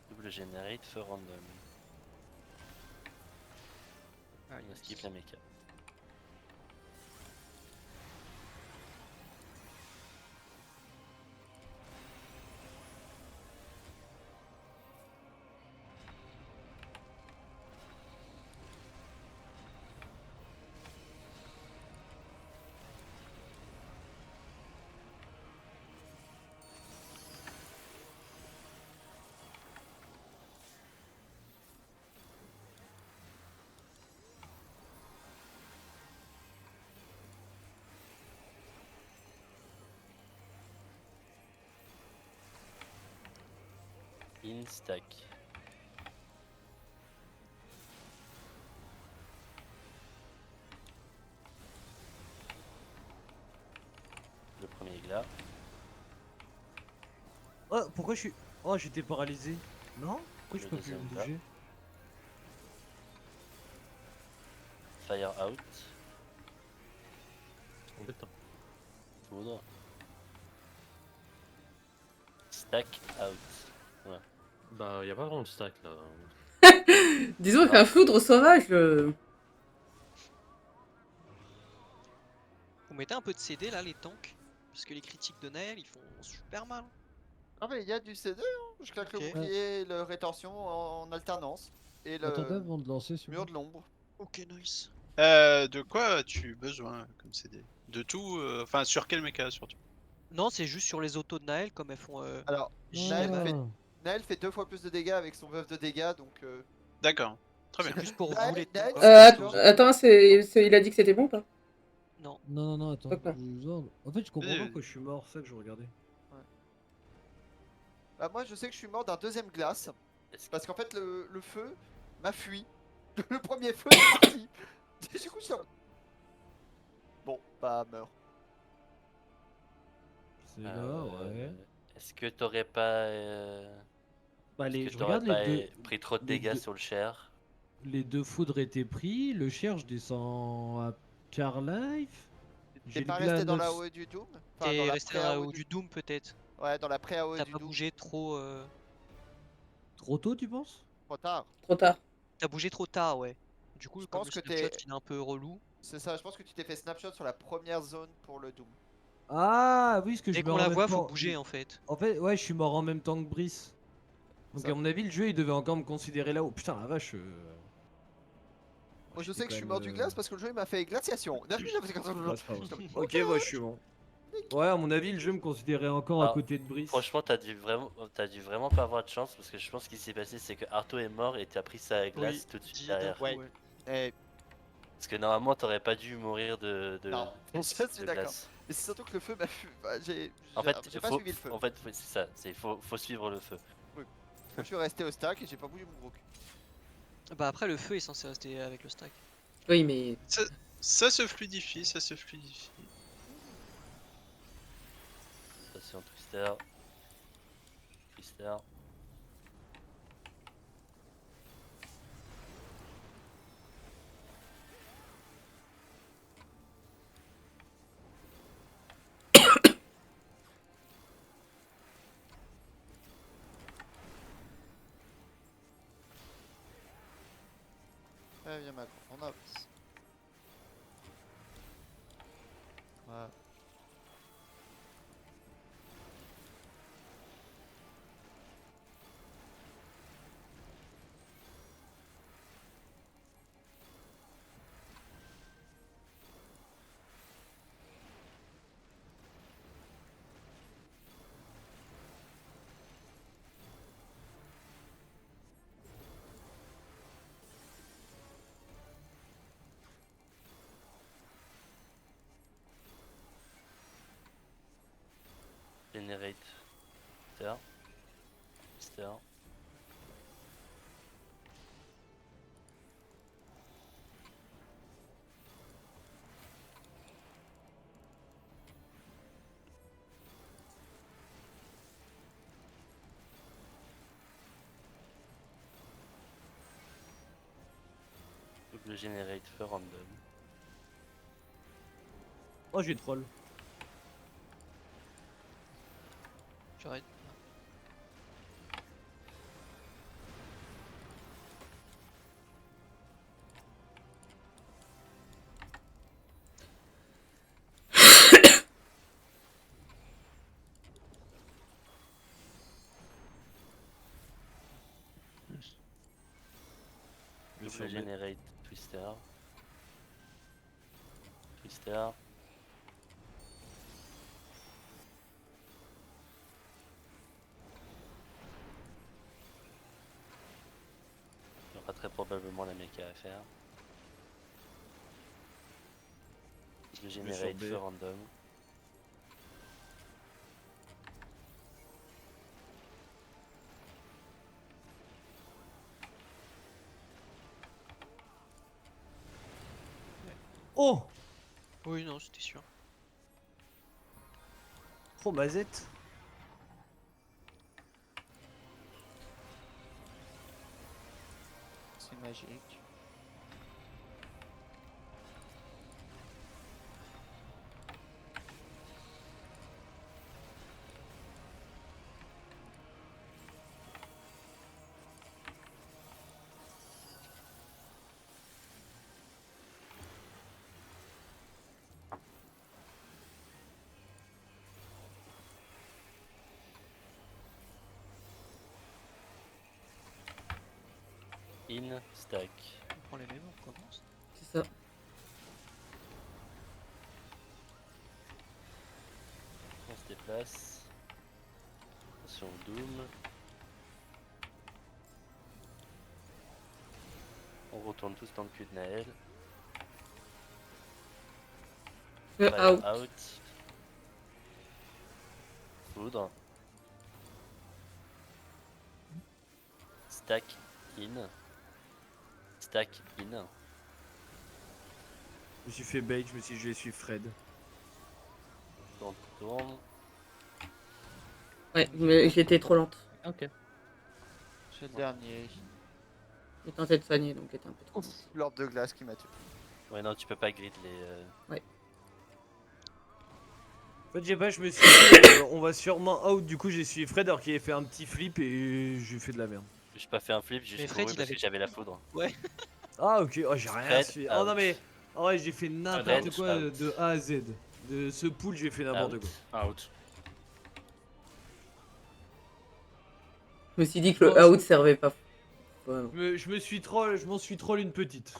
Double generate for random. Ah, On skip la méca. in stack. Le premier est là. Oh, pourquoi je suis. Oh, j'étais paralysé. Non? Pourquoi je Le peux plus deuxième bouger? Fire out. Embêtant. Foudre. Stack out. Bah, y a pas vraiment de stack là. Disons qu'un foudre sauvage. Vous mettez un peu de CD là, les tanks. Parce que les critiques de Naël, ils font super mal. Ah mais il y a du CD, hein. Je claque Ok. le bouclier, le rétorsion en alternance. Et le Attendez avant de lancer sur. mur de l'ombre. Ok, nice. De quoi as-tu besoin comme CD? De tout enfin sur quel méca surtout? Non, c'est juste sur les autos de Naël, comme elles font Alors, JMA. Naël fait 2 fois plus de dégâts avec son buff de dégâts, donc... D'accord, très C'est bien. plus pour Naël- vous les tanks. Naël, quoi. c'est sûr. Attends, il a dit que c'était bon ou pas? Non. Non, non, non, attends. D'accord. En fait, je comprends pas Vas-y, pourquoi je suis mort, c'est ça que je regardais. Bah moi je sais que je suis mort d'un deuxième glace. Est-ce que- Parce qu'en fait le feu m'a fui. Le premier feu est parti. Du coup je suis en- Bon, bah meurs. C'est là, Euh, ouais. Est-ce que t'aurais pas, Bah, est-ce que je t'aurais regarde pas les deux. pris trop de les dégâts deux- sur le cher? Les 2 foudres étaient pris. Le cher, je descends à Carlife. T'es J'ai pas le glas resté dans la 9. AOE du Doom? Enfin dans T'es la resté dans la pré-AOE haut du Doom peut-être. Ouais, dans la pré-AOE T'as du pas Doom. bougé trop. Trop tôt, tu penses? Trop tard. Trop tard. T'as bougé trop tard, ouais. Du coup, Je comme pense le que snapshot t'es- il est un peu relou. C'est ça, je pense que tu t'es fait snapshot sur la première zone pour le Doom. Ah, oui, ce que Dès je qu'on meurs en la même voit, faut temps. bouger en fait. En fait, ouais, je suis mort en même temps que Brice. Donc, Ça. à mon avis, le jeu, il devait encore me considérer là-haut. Putain, la vache. Moi je j'étais sais que je quand suis même, mort du glace parce que le jeu il m'a fait glaciation. Ouais, c'est pas grave. Ok, moi je suis bon. Ouais, à mon avis, le jeu me considérait encore à Alors, côté de Brice. Franchement, t'as dû vraiment pas avoir de chance parce que je pense qu'il s'est passé, c'est que Arto est mort et t'as pris sa glace Oui, tout de suite dit d'un derrière. coup, Ouais. ouais. Eh, Parce que normalement, t'aurais pas dû mourir de Non, je suis de d'accord. glace. Mais c'est surtout que le feu m'a fui. Bah, En fait, j'ai pas suivi le feu. en fait, c'est ça. Faut suivre le feu. Je suis resté au stack et j'ai pas bougé mon gros cul. Bah après, le feu est censé rester avec le stack. Oui, mais. Ça se fluidifie, ça se fluidifie. Attention, Twister. Twister. Viens Macron, on avance. Voilà. Generate. Twister. Twister. Double generate feu random. Oh, j'ai troll. J'arrête. Double generate Twister. Twister. Il y aura très probablement la méca à faire. Double generate B. feu random. Oh, Oui, non, c'était sûr. oh mazette. C'est magique. In, stack. On prend les mêmes, on commence. C'est ça. On se déplace. Attention au Doom. On retourne tous dans le cul de Naël. Fire Out. out. Foudre. Stack in. Stack in. Je me suis fait bait, je me suis dit je vais suivre Fred. Tourne. Ouais, mais j'étais trop lente. Ok. C'est le dernier. J'ai tenté de soigner, donc j'étais un peu trop. Ouf, l'ordre de glace qui m'a tué. Ouais, non, tu peux pas grid les. En fait, j'ai pas, je me suis dit, on va sûrement out, du coup j'ai suivi Fred alors qu'il avait fait un petit flip et j'ai fait de la merde. J'ai pas fait un flip, j'ai Mais juste Fred, couru il parce avait- que j'avais la foudre. Ah ok, oh j'ai rien Fred, suivi. Oh non out. mais, en vrai j'ai fait n'importe Fred, quoi out. de A à Z. De ce pool j'ai fait n'importe Out. quoi. Out. Je me suis dit que le out servait pas. Vraiment. Je me suis troll, je m'en suis troll une petite.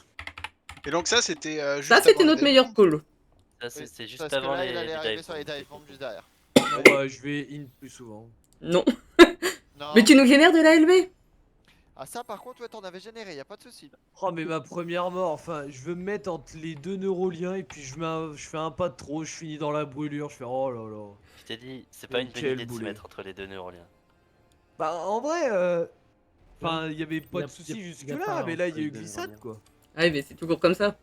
Et donc ça c'était juste Ça, c'était avant notre les meilleur dive pool. Ça, Oui, c'est juste Parce que avant là, les il allait arriver dive sur les bombs. dive bombs juste derrière. Bon bah je vais in plus souvent. Non. Non. Mais tu nous génères de l'ALB? Ah ça par contre ouais t'en avais généré, y a pas de souci. Oh mais ma première mort, enfin je veux me mettre entre les deux neuroliens et puis je fais un pas de trop, je finis dans la brûlure, je fais oh là là. Je t'ai dit, c'est pas une bonne Quel idée de se boulet. mettre entre les deux neuroliens. Bah en vrai, enfin il y avait pas Y a- de soucis y a jusque pas là, mais là il entre y a eu les deux glissade neuroliens. quoi. Ouais, mais c'est toujours comme ça.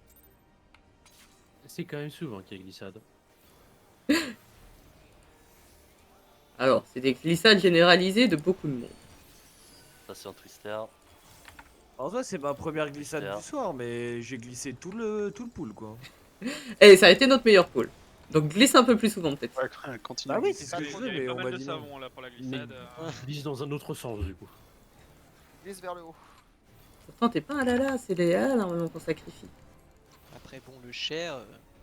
C'est quand même souvent qu'il y a glissade. Alors, c'est des glissades généralisées de beaucoup de monde. Attention Twister. En vrai c'est ma première glissade Super. du soir, mais j'ai glissé tout le pool quoi. Et ça a été notre meilleur pool. Donc glisse un peu plus souvent peut-être. Ouais, continue. Bah oui c'est ce que Pas je trop, veux, Il y avait mais pas on mal m'a de dit non. savon là pour la Mais glissade. glisse dans un autre sens du coup. Glisse vers le haut. Pourtant, t'es pas un lala, c'est les lala normalement qu'on sacrifie. Après, bon, le cher,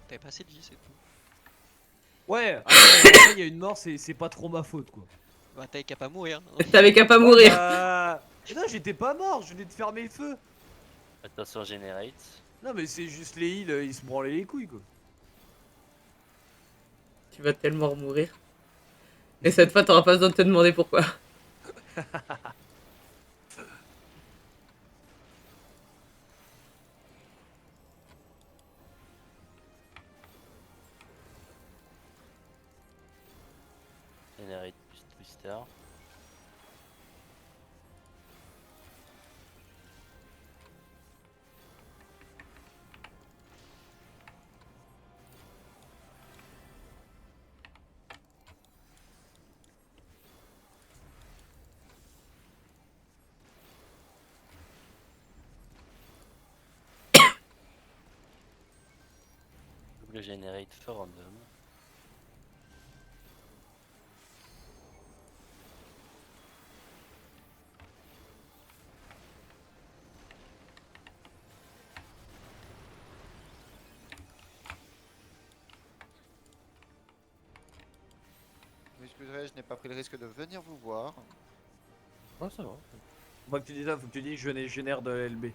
t'avais pas assez de vie, c'est tout. Ouais, après il y a une mort, c'est pas trop ma faute quoi. Bah, t'avais qu'à pas mourir. T'avais qu'à pas Ouais, mourir. bah, non j'étais pas mort, je venais de fermer le feu. Attention generate. Non mais c'est juste les heals, ils se branlaient les couilles quoi. Tu vas tellement mourir. Et cette fois, t'auras pas besoin de te demander pourquoi. Generate plus Twister. Double generate for random. Vous m'excuserez, je n'ai pas pris le risque de venir vous voir. Ouais, ça va. Faut que tu dises ça, faut que tu dises que je génère de LB.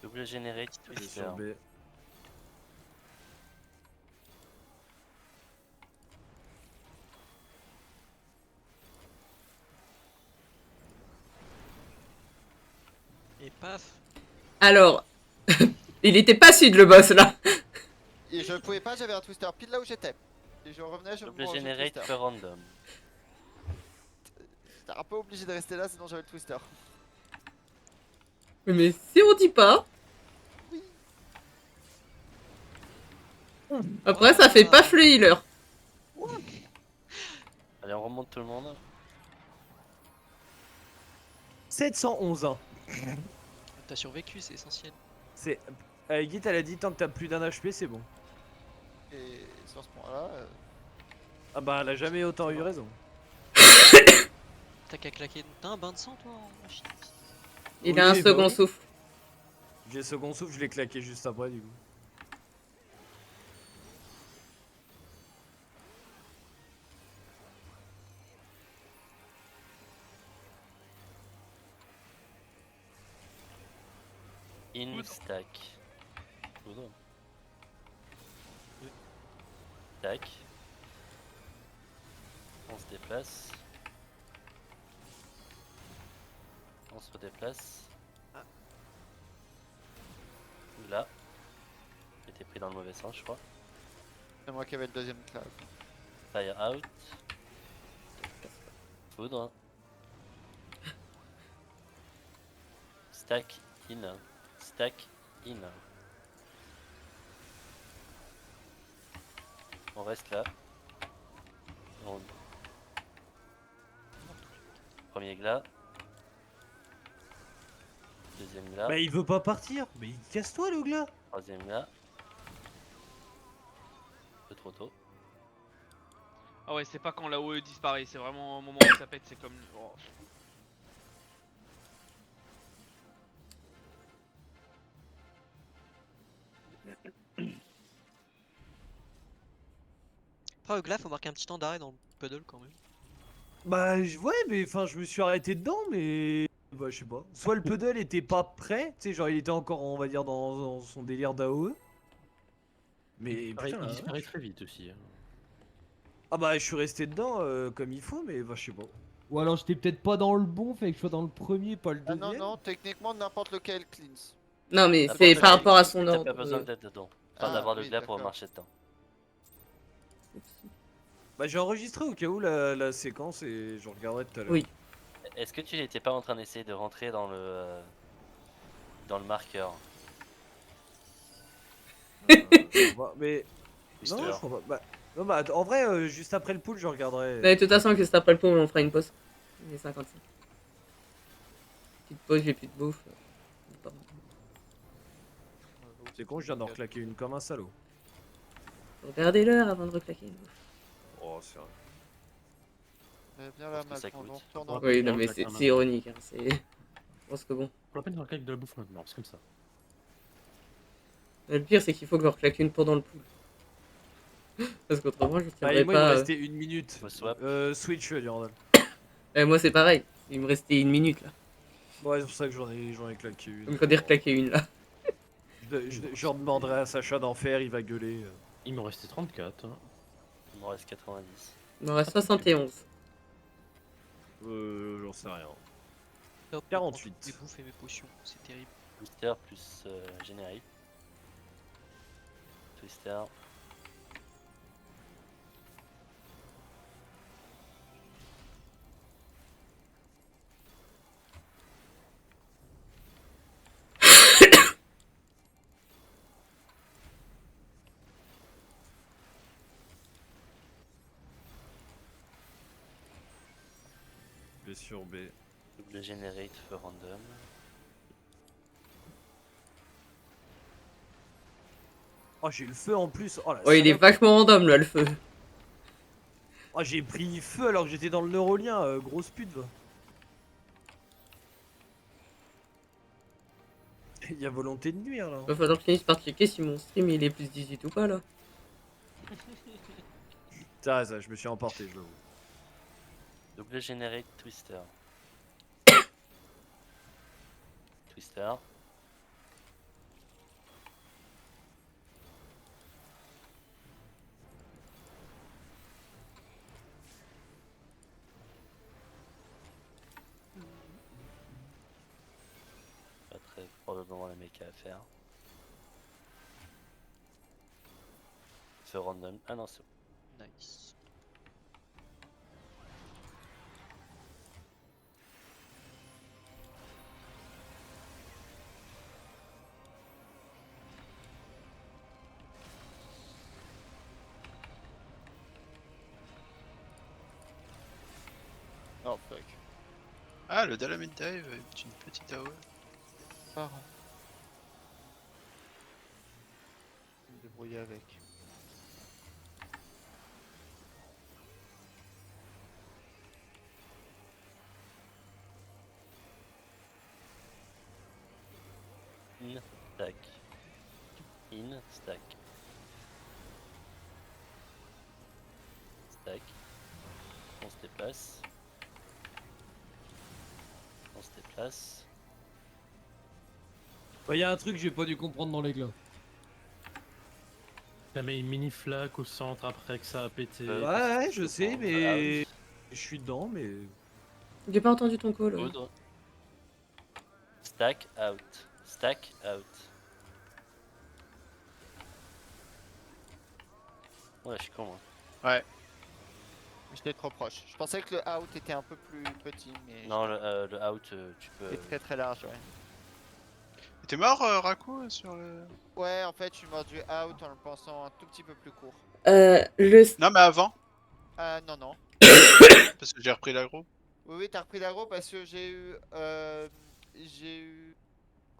Double generate Je suis Twister. sur B. Et paf. Alors, il était pas sud le boss là. Et je pouvais pas, j'avais un twister pile là où j'étais. Et je revenais, je me Double mangeais le generate twister. for random. J'étais un peu obligé de rester là sinon j'avais le twister. Mais si on dit pas, Après, ça fait pas le healer. Allez, on remonte tout le monde. 711 ans. T'as survécu, c'est essentiel. C'est. Guit, elle a dit tant que t'as plus d'un HP, c'est bon. Et sur ce point-là, Ah bah, elle a jamais autant eu raison. T'as qu'à claquer. T'as un bain de sang, toi, en machine? Il a un Oui, bah second oui. souffle. J'ai second souffle, je l'ai claqué juste après, du coup. In stack. Foudre. Tac. On se déplace. On se redéplace. Là. J'étais pris dans le mauvais sens, je crois. c'est moi qui avais le deuxième clave. Fire out. Foudre. Stack in. Stack in. On reste là. On... Premier glas. Deuxième glas. Bah, il veut pas partir. Mais casse-toi, le glas. Troisième glas. Un peu trop tôt. Ah ouais, c'est pas quand la OE disparaît, c'est vraiment au moment où ça pète, c'est comme. Oh. Après, Gla, faut marquer un petit temps d'arrêt dans le puddle quand même. Bah, ouais, mais enfin, je me suis arrêté dedans, mais. Bah, je sais pas. Soit le puddle était pas prêt, tu sais, genre il était encore, on va dire, dans son délire d'AOE. Mais putain. Il la disparaît vache. très vite aussi. Hein. Ah bah, je suis resté dedans comme il faut, mais bah, je sais pas. Ou alors j'étais peut-être pas dans le bon, fait que je sois dans le premier, pas le Ah deuxième. non, non, techniquement, n'importe lequel cleanse. Non, mais N'importe c'est quel par rapport à clic, son T'as ordre. pas besoin d'être dedans. Enfin, Ah, d'avoir le oui, glas pour d'accord. marcher dedans. Bah, j'ai enregistré au cas où la séquence et je regarderai tout à l'heure. Oui. Est-ce que tu n'étais pas en train d'essayer de rentrer dans le marqueur? Bah, mais. Non, Twister. je crois pas. Bah, non, bah, en vrai, juste après le pool, je regarderai. Mais de toute façon, que c'est après le pot, on fera une pause. Il est 55. Petite pause, j'ai plus de bouffe. C'est con, je viens d'en reclaquer une comme un salaud. Regardez l'heure avant de reclaquer une bouffe. Oh, c'est vrai. Viens là, Parce que ça Mac, on coûte. retourne en Oui, non, non, mais je c'est claque un ironique. Hein. Je pense que bon. Pour la peine de claquer de la bouffe maintenant, c'est comme ça. Le pire, c'est qu'il faut que je reclaque une pendant le pool. Parce qu'autrement, je Ah, tiendrais et moi, il me pas. restait une minute. Faut swap. Switch, Durandal. Moi, c'est pareil. Il me restait une minute là. Ouais, c'est pour ça que j'en ai claqué une. Donc, on dire reclaquer une là. Je demanderai à Sacha d'en faire, il va gueuler. Il m'en restait 34. Hein. Il m'en reste 90. Il m'en reste 71. J'en sais rien. Top, 48. Mes bouffes et mes potions, c'est terrible. Twister plus générique. Twister. B sur B. Double generate feu random. Oh, j'ai eu le feu en plus. Oh, la Oh, il est salope. vachement random là le feu. Oh, j'ai pris feu alors que j'étais dans le neurolien. Grosse pute, va. Il y a volonté de nuire là. Va falloir que je finisse par checker si mon stream il est plus 18 ou pas là. T'as raison, je me suis emporté, je l'avoue. Double generate twister. Twister. Pas très probablement la méca à faire. Feu random. Ah non, c'est bon. Nice. Oh fuck. Ah, le Dalamite Dive est une petite AOE. Par Je vais me débrouiller avec. In, stack. In, stack. Stack. On se déplace. On se déplace. Bah, y a un truc que j'ai pas dû comprendre dans les glaces. T'as mis une mini flaque au centre après que ça a pété. Ouais, je sais, mais. Out. Je suis dedans, mais. J'ai pas entendu ton call. Poudre. Stack out. Stack out. Ouais, je suis con, moi. J'étais trop proche. Je pensais que le out était un peu plus petit, mais. Non, le out, tu peux. Il est très très large, ouais. T'es mort, Raku, sur le. Ouais, en fait, je suis mort du out en le pensant un tout petit peu plus court. Le... Non, mais avant, Ah, non, non. parce que j'ai repris l'aggro. Oui, oui, t'as repris l'aggro parce que j'ai eu.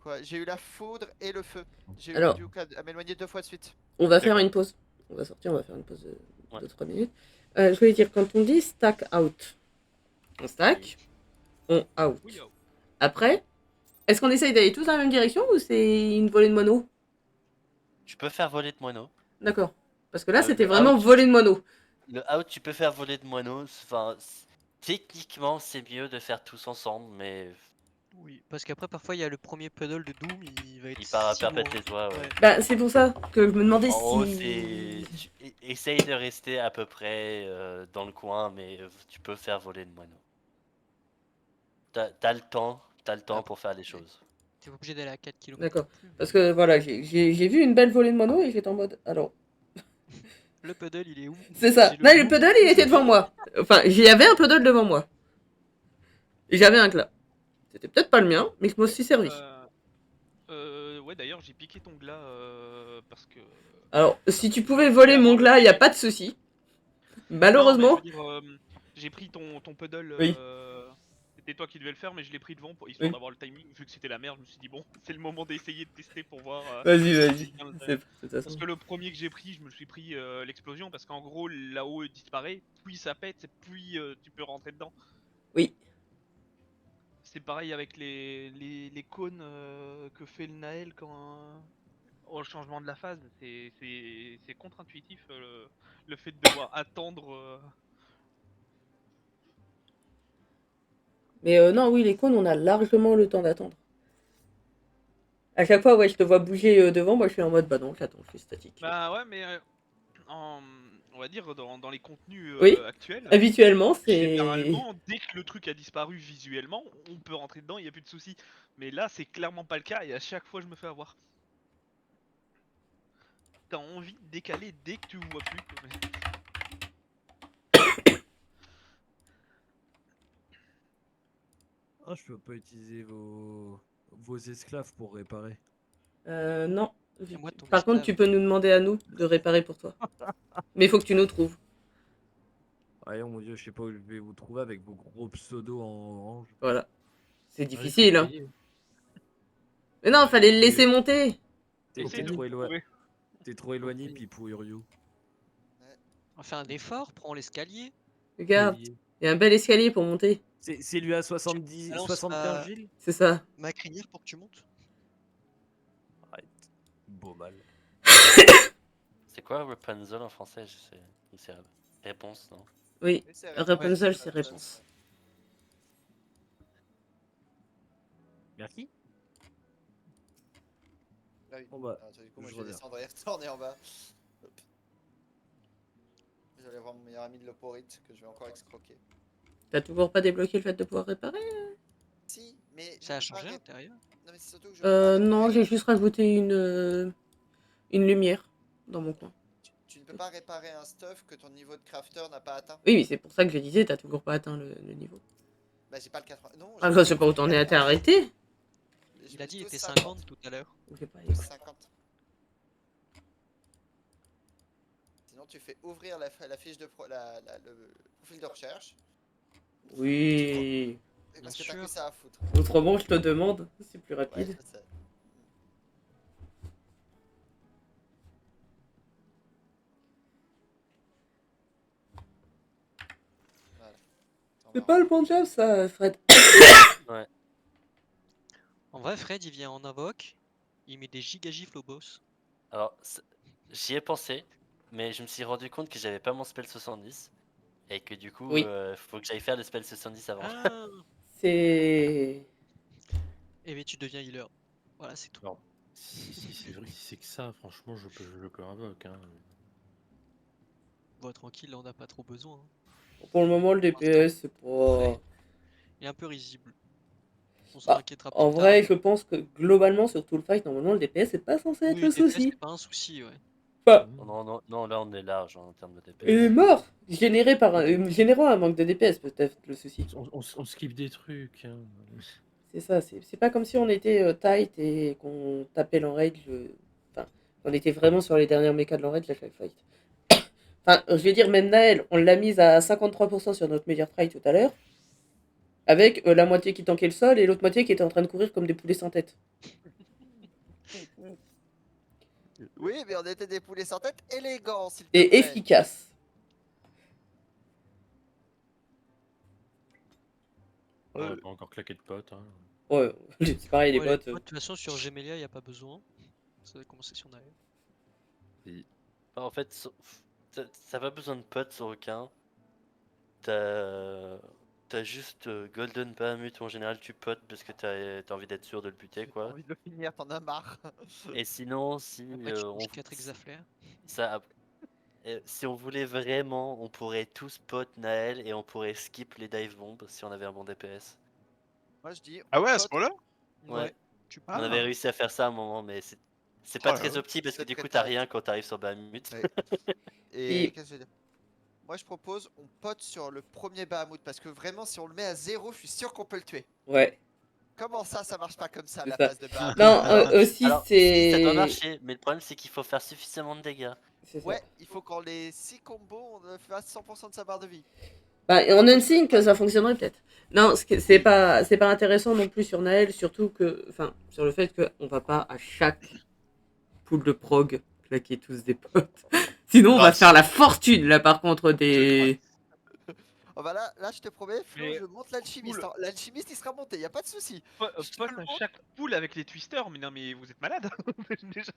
Quoi? J'ai eu la foudre et le feu. J'ai eu Alors. du coup à m'éloigner 2 fois de suite. On va faire D'accord. une pause. On va sortir, on va faire une pause de Ouais. 2-3 minutes. Je voulais dire, quand on dit stack out, on stack, on out. Oui, oh. Après, est-ce qu'on essaye d'aller tous dans la même direction ou c'est une volée de mono? Tu peux faire voler de moineaux. D'accord. Parce que là, Le c'était vraiment out. volée de mono. Le out, tu peux faire voler de moineaux. Enfin, techniquement, c'est mieux de faire tous ensemble, mais Oui, parce qu'après, parfois, il y a le premier puddle de Doom, il va être il part à si loin. perpète les doigts. Ouais. Ouais. Bah, c'est pour ça que je me demandais En gros, si. essaye de rester à peu près dans le coin, mais tu peux faire voler de moineaux. T'as le temps Ah, pour faire les choses. T'es obligé d'aller à 4 km. D'accord. Parce que voilà, j'ai vu une belle volée de mono et j'étais en mode. Alors, Le puddle, il est où? c'est ça. J'ai Là, le Doom, puddle, il était devant moi. Enfin, j'avais un puddle devant moi. Et j'avais un glas. C'était peut-être pas le mien, mais je m'en suis servi. Ouais, d'ailleurs, j'ai piqué ton glas parce que. Alors, si tu pouvais voler mon glas, y a pas de souci. Malheureusement. Non, mais je veux dire, j'ai pris ton puddle. Oui. C'était toi qui devais le faire, mais je l'ai pris devant pour histoire Oui. d'avoir le timing. Vu que c'était la merde, je me suis dit bon, c'est le moment d'essayer de tester pour voir. Vas-y, si vas-y. j'ai bien le timing. C'est de toute façon. Parce que le premier que j'ai pris, je me suis pris l'explosion parce qu'en gros là-haut il disparaît, puis ça pète, puis tu peux rentrer dedans. Oui. C'est pareil avec les cônes que fait le Naël quand au changement de la phase, c'est contre-intuitif le fait de devoir attendre. Mais non, oui, les cônes, on a largement le temps d'attendre. À chaque fois, ouais, je te vois bouger devant, moi je suis en mode, bah non, j'attends, je suis statique. Bah ouais, mais on va dire dans les contenus Oui. actuels, Habituellement, c'est. généralement, dès que le truc a disparu visuellement, on peut rentrer dedans, il n'y a plus de soucis. Mais là, c'est clairement pas le cas et à chaque fois, je me fais avoir. T'as envie de décaler dès que tu vois plus. Ah, je peux pas utiliser vos esclaves pour réparer. Non. Et moi, ton Par contre, esclave. tu peux nous demander à nous de réparer pour toi. Mais il faut que tu nous trouves. Ouais, oh mon dieu, je sais pas où je vais vous trouver avec vos gros pseudos en orange. Voilà. C'est Ouais, difficile, faut hein. payer. Mais non, fallait le laisser monter. T'es Essaye de trop, me trouver. T'es trop éloigné, Pipou Uriou. On fait un effort, prends l'escalier. Regarde, il y a un bel escalier pour monter. C'est lui à 70, Balance 75 Gilles. C'est ça. Ma crinière pour que tu montes. Beau mal. C'est quoi Rapunzel en français? Je sais. C'est réponse, non? Oui. Mais c'est Rapunzel, c'est réponse. Merci. Ah oui. Bon bah, Alors, du coup, moi je je vais reviens. descendre et retourner en bas. Hop. Je vais aller voir mon meilleur ami de l'Oporite que je vais encore escroquer. T'as toujours pas débloqué le fait de pouvoir réparer? Si, mais. Ça a je peux pas changé à ré- l'intérieur. Non, mais c'est surtout que je peux pas Non, réparer- j'ai juste rajouté une lumière dans mon coin. Tu ne peux pas réparer un stuff que ton niveau de crafter n'a pas atteint. Oui, mais c'est pour ça que je disais, t'as toujours pas atteint le niveau. Bah, j'ai pas le 80. Non, Ah, j'ai je sais pas où t'en es, t'es arrêté? Je Il a mise dit il tous était 50 tout à l'heure. J'ai pas- Tous 50. Sinon, tu fais ouvrir la fiche de le profil de recherche. Oui. Parce que Bien t'as que sûr. ça à foutre. Autrement, je te demande, c'est plus Ouais, rapide. je sais. Voilà. On C'est va pas le reprendre. bon job, ça, Fred. Ouais. En vrai, Fred, il vient en invoque, il met des gigagifles au boss. Alors, j'y ai pensé, mais je me suis rendu compte que j'avais pas mon spell 70 et que du coup, Oui. faut que j'aille faire le spell 70 avant. Ah. C'est... Et bien, tu deviens healer. Voilà, c'est tout. Alors, si c'est vrai, si c'est que ça, franchement, je peux invoque. Hein. Bon, tranquille, là, on n'a pas trop besoin. Hein. Pour le moment, le DPS, c'est pas... Il est un peu risible. On s'en Bah, inquiétera plus en tard. vrai, je pense que globalement, sur tout le fight, normalement, le DPS, c'est pas censé être Oui, le le DPS, souci. c'est pas un souci, ouais. Enfin, Non, là on est large en termes de DPS. il est mort. Générant un manque de DPS, peut-être, le souci. On skip des trucs. Hein. C'est ça, c'est pas comme si on était tight et qu'on tapait l'enrage. Enfin, on était vraiment sur les dernières mécas de l'enrage à chaque fight. Enfin, je vais dire, même Naël, on l'a mise à 53% sur notre meilleur try tout à l'heure, avec la moitié qui tankait le sol et l'autre moitié qui était en train de courir comme des poulets sans tête. Oui, mais on était des poulets sans tête élégants, s'il te plaît. Et efficace. On n'a pas encore claqué de potes. Hein. Ouais, c'est pareil, les Ouais, bots. de toute façon, sur Gemelia, il n'y a pas besoin. Ça va commencer si on a. En fait, t'as pas besoin de potes sur aucun. T'as juste Golden Bahamut en général, tu potes parce que t'as envie d'être sûr de le buter T'as quoi. envie de le finir, t'en as marre. Et sinon, si Après, tu on touches 4 exaflaires. ça, si on voulait vraiment, on pourrait tous pot Naël et on pourrait skip les dive bombs si on avait un bon DPS. Moi je dis. Ah ouais, à pote- ce point-là? Ouais. Tu peux. On avait réussi à faire ça à un moment, mais c'est pas Oh là très là. opti parce que C'est du très coup t'as tight. rien quand t'arrives sur Bahamut. Ouais. Et- Et qu'est-ce que je veux dire? Moi je propose, on pote sur le premier Bahamut parce que vraiment, si on le met à 0, je suis sûr qu'on peut le tuer. Ouais, Comment ça marche pas comme ça c'est la ça. base de Bahamut? Non, aussi, Alors, si, ça doit c'est... marcher, mais le problème c'est qu'il faut faire suffisamment de dégâts. C'est ça. Ouais, il faut qu'en les 6 combos, on fasse 100% de sa barre de vie. Bah, en unsync, ça fonctionnerait peut-être. Non, c'est pas intéressant non plus sur Naël, surtout que, enfin, sur le fait qu'on va pas à chaque pool de prog claquer tous des potes. Sinon, on va Ah, faire la fortune, là, par contre, des... Oh bah là je te promets, Flo, Mais je monte l'alchimiste. cool. Hein. L'alchimiste il sera monté, y a pas de souci. Pote Je te le à montre. chaque pool avec les twisters, mais non mais vous êtes malade déjà.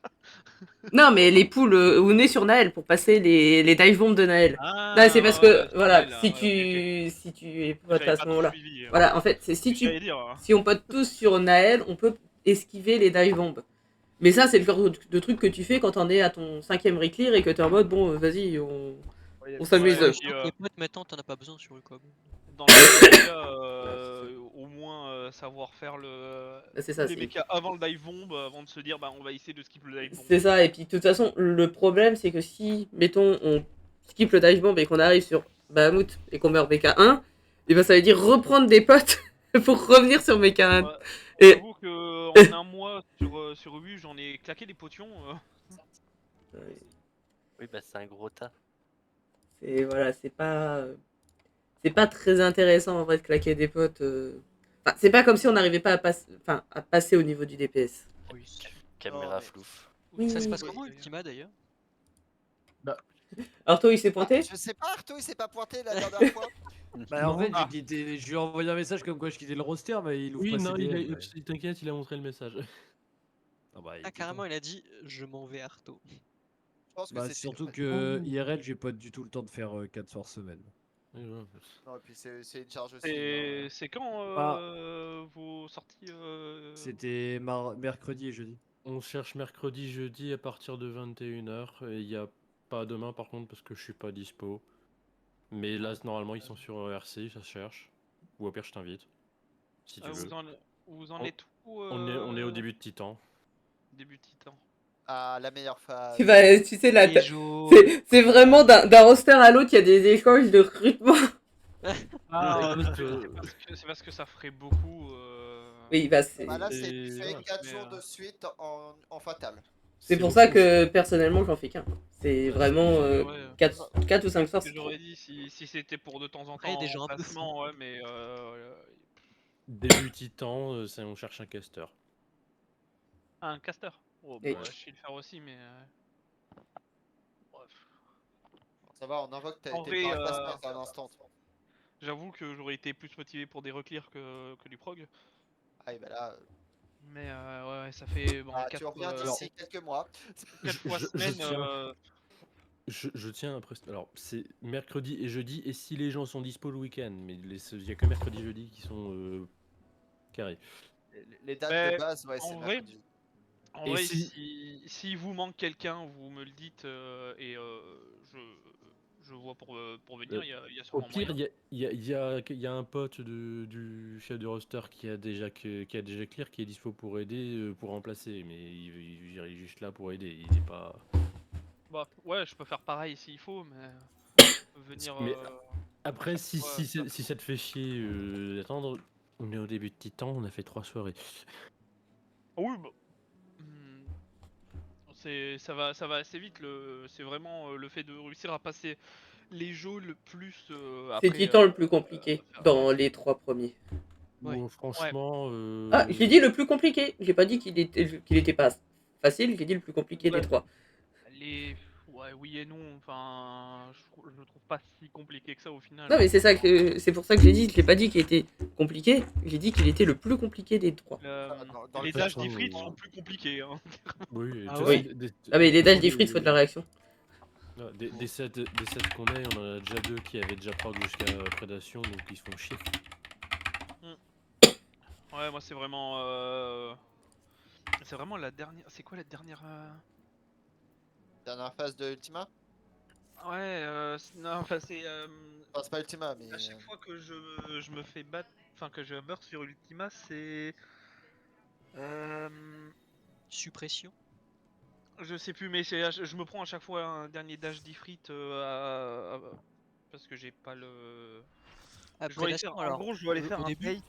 Non, mais les poules où on est sur Naël, pour passer les dive bombs de Naël. Ah, Là, c'est parce que, sur voilà, Naël, là, si ouais, ok. si tu es pote J'avais à pas ce trop moment-là. suivi, Voilà, en fait, c'est j'allais dire. si on pote tous sur Naël, on peut esquiver les dive bombs. Mais ça, c'est le genre de truc que tu fais quand t'en es à ton 5ème reclear et que t'es en mode, bon, vas-y, on s'amuse. Ouais, Je crois que les potes, maintenant, t'en as pas besoin sur le cob. Dans le mecha, au moins savoir faire C'est ça, les c'est- mechas avant le dive bomb, avant de se dire bah on va essayer de skip le dive bomb. C'est ça, et puis de toute façon, le problème, c'est que si, mettons, on skip le dive bomb et qu'on arrive sur Bahamut et qu'on meurt BK1, et ben ça veut dire reprendre des potes pour revenir sur BK1. Ouais, Et- J'avoue que en un mois sur Ubu, j'en ai claqué des potions. Oui, bah c'est un gros tas. C'est voilà, c'est pas très intéressant en vrai de claquer des potes. Enfin, c'est pas comme si on n'arrivait pas à passer au niveau du DPS. Oui. Caméra mais- flouf. Oui. Ça se passe Oui. comment, Ultima, d'ailleurs? Arto, il s'est pointé. Je sais pas, Arto il s'est pas pointé la dernière fois. Bah, en Non. fait, je lui ai envoyé un message comme quoi je quittais le roster, mais il ouvre Oui, pas non, ses DM, ouais. t'inquiète, il a montré le message. Ah bah, il Ah, était carrément, con. il a dit je m'en vais, Arto. Je pense que Bah, c'est surtout une- que IRL, j'ai pas du tout le temps de faire 4 soirs semaine. Oui, ouais. Non, et puis c'est une charge aussi. C'est quand Ah. vos sorties C'était mercredi et jeudi. On cherche mercredi, jeudi à partir de 21h. Et il n'y a pas demain par contre parce que je suis pas dispo. Mais là, normalement, ils sont sur RC, ça se cherche. Ou au pire, je t'invite. Si tu veux. vous en On- êtes où On est au début de Titan. Début de Titan. Ah, la meilleure phase. Tu sais, là, Les jours. c'est vraiment d'un roster à l'autre, il y a des échanges de recrutement. Ah, écoute, c'est parce que ça ferait beaucoup. Oui, bah c'est Bah là, c'est Et tu fais voilà. 4 Mais, jours de suite en fatal. pour ça que personnellement, j'en fais qu'un. C'est Bah, vraiment ouais, 4 ou 5 ce sorts. que j'aurais dit si c'était pour de temps en Après, il y a temps des gens en un peu placement, ouais, mais Début titan, on cherche un caster. un caster. Oh, Oui. bah, je sais le faire aussi, mais bref. Ça va, on invoque En tes vrai, paraclasses à l'instant. j'avoue que j'aurais été plus motivé pour des reclears que du prog. Ah, et bah là, Mais ouais, ça fait bon, bah, 4 tu reviens Alors, d'ici quelques mois. fois je semaine. tiens, je tiens à préciser. Alors, c'est mercredi et jeudi, et si les gens sont dispo le week-end, mais il y a que mercredi et jeudi qui sont carrés. Les dates de Mais base, ouais, c'est en vrai, mercredi. en Et vrai, si, si vous manque quelqu'un, vous me le dites et je, je vois pour venir. euh, Il y a au sûrement pire, moyen. il y a un pote du chef de roster qui a déjà clear, qui est dispo pour aider, pour remplacer, mais il est juste là pour aider. Il n'est pas. Bah ouais, je peux faire pareil s'il faut, mais venir. Mais après, Ouais, si ça te fait chier d'attendre, on est au début de Titan, on a fait 3 soirées. oui, bah, hmm, ça va assez vite. C'est vraiment le fait de réussir à passer les jeux le plus C'est après. Titan le plus compliqué Faire dans avec. les 3 premiers. Ouais. Bon, franchement, Ah, j'ai dit le plus compliqué. J'ai pas dit qu'il était pas facile, j'ai dit le plus compliqué des Ouais, 3. les... Ouais, oui et non. Enfin, je le trouve pas si compliqué que ça au final. Non, mais c'est pour ça que j'ai dit, je l'ai pas dit qu'il était compliqué, j'ai dit qu'il était le plus compliqué des 3. Dans Les les toute dash façon, d'Ifrit sont plus compliqués. Hein. oui, de Ah toute ouais façon, Ah, mais les dash pour d'Ifrit, faut de la réaction. des sets qu'on a, on en a déjà 2 qui avaient déjà prog jusqu'à prédation, donc ils se font chier. Ouais, moi c'est vraiment. C'est vraiment la dernière. C'est quoi la dernière dernière phase de Ultima. Ouais, non, enfin c'est. Enfin, c'est pas Ultima, mais. À chaque fois que je me fais battre. Enfin, que je meurs sur Ultima, c'est. Suppression. Je sais plus, mais je me prends à chaque fois un dernier dash d'Ifrit parce que j'ai pas le. Je dois aller Prédation, faire. En alors, gros, je dois aller au faire un début, bait.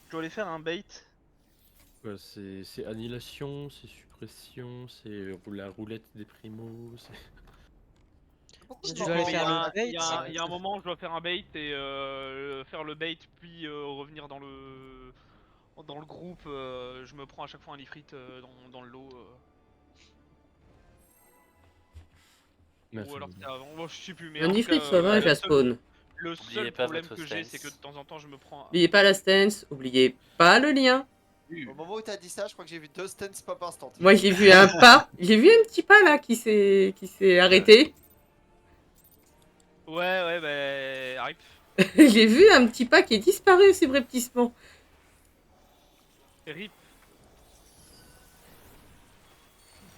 Je dois aller faire un bait. Ouais, c'est annihilation, c'est suppression, c'est la roulette des primos. Pourquoi si je tu m'en dois aller rends faire pas le à bait, Il y a un moment où je dois faire un bait et faire le bait, puis revenir dans le groupe. Je me prends à chaque fois un Ifrit dans le lot. Ou alors c'était avant. Bon, je sais plus, mais Un en tout Ifrit, cas, ça va, je la spawn. le Oubliez seul pas problème votre que j'ai, c'est que de stance. temps en temps, je me prends. Oubliez pas la stance, oubliez pas le lien. Au moment où t'as dit ça, je crois que j'ai vu 2 stands pop instant. Moi, j'ai vu un pas, j'ai vu un petit pas là qui s'est arrêté. Ouais, bah. RIP. J'ai vu un petit pas qui est disparu subrepticement. RIP.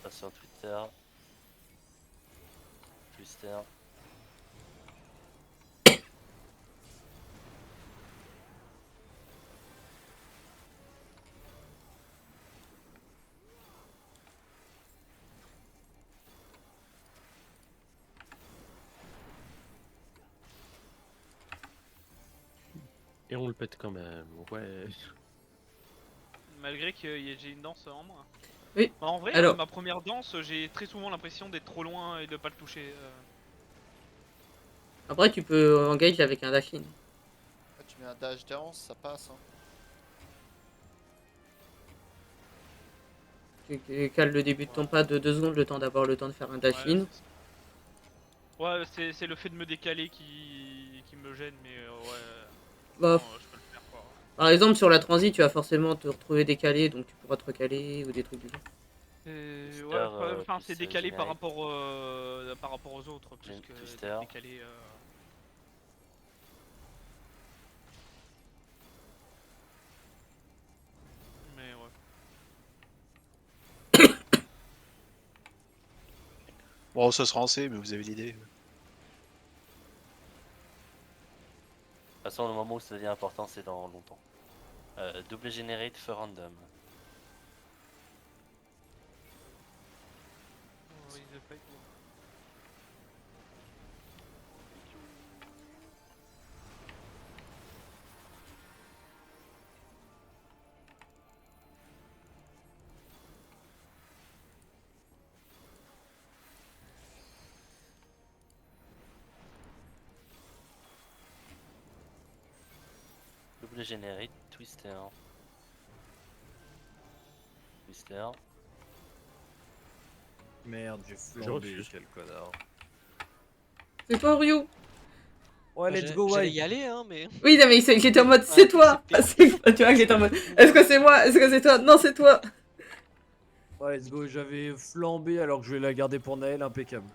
Pas sur Twitter. Twister. Et on le pète quand même, ouais. Malgré que j'ai une danse en moins. Oui. Bah, en vrai, Alors, ma première danse, j'ai très souvent l'impression d'être trop loin et de pas le toucher. après, tu peux engage avec un dash in. Tu mets un dash dance, ça passe. Hein. Tu cales le début de ton pas de 2 secondes, le temps d'avoir le temps de faire un dash Ouais, in. ouais, c'est le fait de me décaler qui me gêne, mais ouais. Bah, Non, je peux le faire quoi. par exemple, sur la transit, tu vas forcément te retrouver décalé, donc tu pourras te recaler ou des trucs du genre. Ouais, Twister, enfin plus c'est décalé par générique. rapport aux autres, plus J'ai que Twister. décalé. Mais ouais. Bon, ça sera en C, mais vous avez l'idée. De toute façon, le moment où ça devient important, c'est dans longtemps. Double generate for random. double générique, Twister. Twister. Merde, j'ai Je flambé, refuse. quel connard. C'est toi, Ryu? Ouais, let's go, J'allais ouais. y aller, hein, mais. Oui, non, mais j'étais en mode, Ouais, c'est toi! accepté. Tu vois, j'étais en mode, est-ce que c'est moi? Est-ce que c'est toi? Non, c'est toi! Ouais, let's go, j'avais flambé alors que je vais la garder pour Naël, impeccable.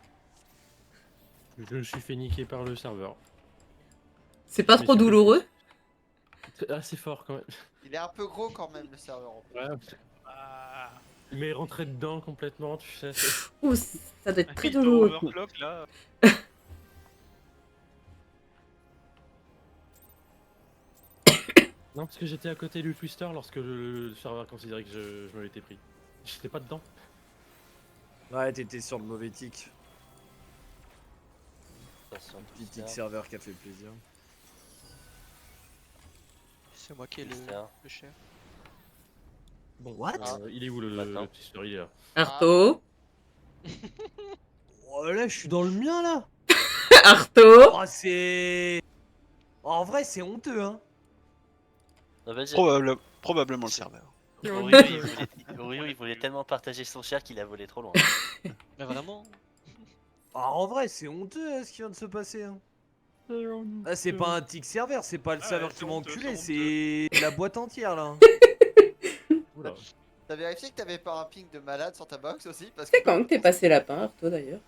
Je me suis fait niquer par le serveur. C'est pas Mais trop c'est plus- douloureux? C'est assez fort quand même. Il est un peu gros quand même le serveur. En plus. Ouais. Ah, Il m'est rentré dedans complètement, tu sais. Ouh, ça doit être très il t'a douloureux. overclock là. Non, parce que j'étais à côté du Twister lorsque le serveur considérait que je me l'étais pris. J'étais pas dedans. Ouais, t'étais sur le mauvais tic. Attention, Petit tic Twister. serveur qui a fait plaisir. C'est moi qui ai Twister. le cher. Bon, What? il est où Maintenant. le Twister? Il est là. Arto? Oh là, je suis dans le mien là. Arto? Oh, c'est. En vrai, c'est honteux, hein. Non, vas-y. Probablement le serveur. Orio, il voulait tellement partager son share qu'il a volé trop loin. Mais vraiment. Ah, en vrai, c'est honteux ce qui vient de se passer. Hein. Ah, c'est pas un tic serveur, c'est pas le Ah serveur ouais, qui c'est m'a honteux, enculé, c'est c'est la boîte entière là. Oula. T'as vérifié que t'avais pas un ping de malade sur ta box aussi parce C'est quand que t'es passé lapin, Arto d'ailleurs?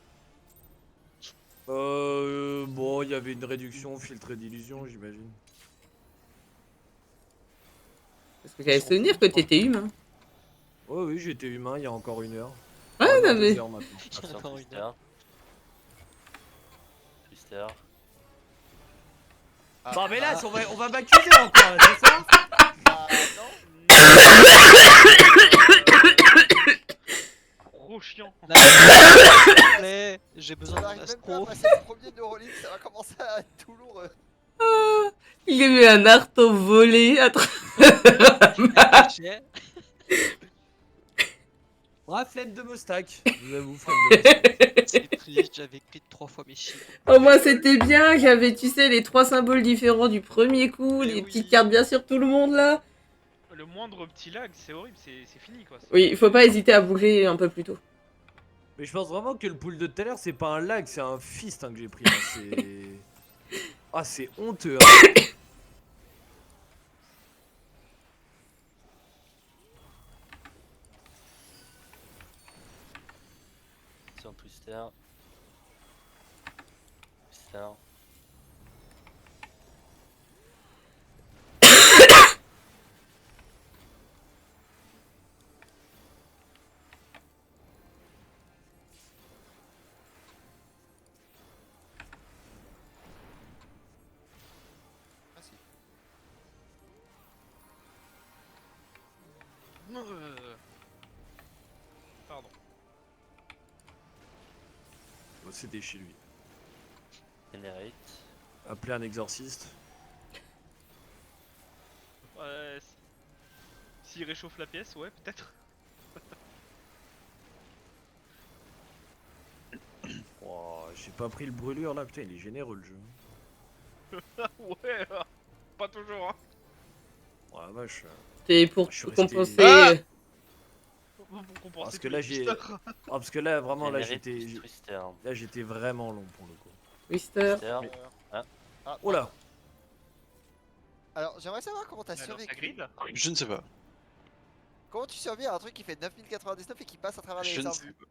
Bon, il y avait une réduction filtre d'illusion, j'imagine. Parce que j'avais souvenir que t'étais humain. Oh oui, j'étais humain il y a encore 1 heure. Ah, Enfin, non, 2 mais. heures maintenant. Il y en a Attention, encore une Twister. heure. Twister. Bah mais là, on va m'accuser encore, là, c'est ça? Ah non. Trop chiant. Allez, j'ai On besoin d'un arrive même pas à astro. passer le premier Neuralink, ça va commencer à être tout lourd. Ah, il y a eu un Arto volé à travers. J'ai- Ouais, flemme de me stack. Je vous avoue, flemme de me stack. C'est triste, j'avais pris 3 fois mes chiffres. Au moins c'était bien, j'avais, tu sais, les 3 symboles différents du premier coup, Eh les oui. petites cartes bien sur tout le monde là. Le moindre petit lag, c'est horrible, c'est fini quoi. Oui, il faut pas hésiter à bouger un peu plus tôt. Mais je pense vraiment que le pool de tout à l'heure, c'est pas un lag, c'est un fist hein, que j'ai pris. Hein. C'est. Ah, c'est honteux. Hein. Attention, Twister. Twister. Merci. Pardon. Bon, c'était chez lui. Generate. Appeler un exorciste. Ouais, s'il réchauffe la pièce, ouais, peut-être. Oh, j'ai pas pris le brûlure là, putain, il est généreux le jeu. Ouais, pas toujours, hein. Oh la vache. C'est pour Je suis resté- compenser. Ah Pour compenser Parce que tous là, les j'ai. twisters. Ah, parce que là, vraiment, là, Generate j'étais. plus Twister. Là, j'étais vraiment long pour le coup. Twister. Twister. Ah, Oh là. Alors j'aimerais savoir comment t'as Alors, ça survécu. grid. Je ne sais pas. Comment tu survis à un truc qui fait 9099 et qui passe à travers Je les ne arbres? sais pas.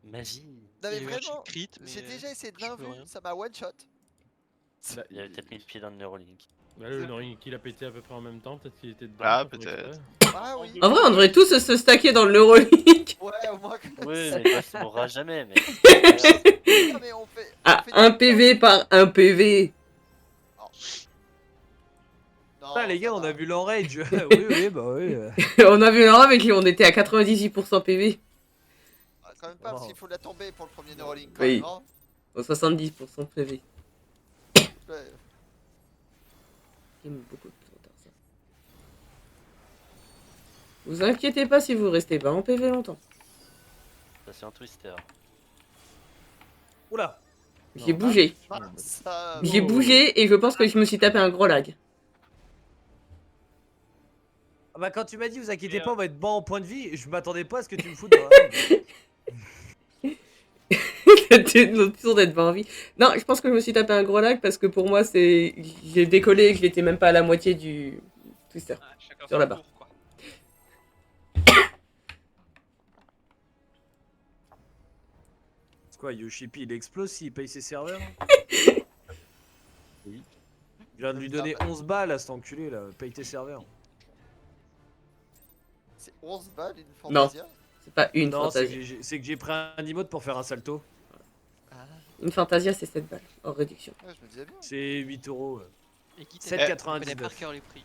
Magie. Non mais Il y a eu un vraiment, crit, mais j'ai déjà essayé de je peux l'invu, rien. ça m'a one shot. Il avait peut-être mis le pied dans le Neuralink. Là, le Noring qu'il a pété à peu près en même temps, peut-être qu'il était dedans. Ah, sans faire peut-être. exprès. Ah oui. En vrai, on devrait tous se stacker dans le Neuralink. Ouais, au moins comme Oui, ça. mais ça mourra jamais, mais. Non, mais on fait. Ah, on fait un des- PV par un PV. Non, Ah, les gars, ça on va. a vu l'enrage. Oui, oui, bah oui. On a vu un avec lui, on était à 98% PV. Ah, quand même pas, parce Oh. qu'il faut la tomber pour le premier Neuralink. Quand Oui. même, hein. Au 70% PV. Ouais. J'aime beaucoup trop tard, ça. Vous inquiétez pas si vous restez pas en PV longtemps. Attention, Twister. Oula. J'ai Non. bougé. Ah, ça. J'ai bougé et je pense que je me suis tapé un gros lag. Ah bah quand tu m'as dit vous inquiétez Et, pas, on va être bon en point de vie, je m'attendais pas à ce que tu me foutes dans la merde. C'était notre tour d'être pas envie. Non, je pense que je me suis tapé un gros lag parce que pour moi, c'est. J'ai décollé et que j'étais même pas à la moitié du twister. chacun Sur son la barre. tour, quoi. C'est quoi, Yoshipi il explose s'il paye ses serveurs? Oui. Je viens de lui donner 11 balles à cet enculé là, paye tes serveurs. C'est 11 balles une Non. Fantasia. C'est pas une Non, c'est Fantasia. que j'ai pris un emote pour faire un salto. Ah, Une Fantasia, c'est 7 balles, hors réduction. ouais, je me disais bien. C'est 8 euros. Et qui 7,99. connaît par cœur les prix.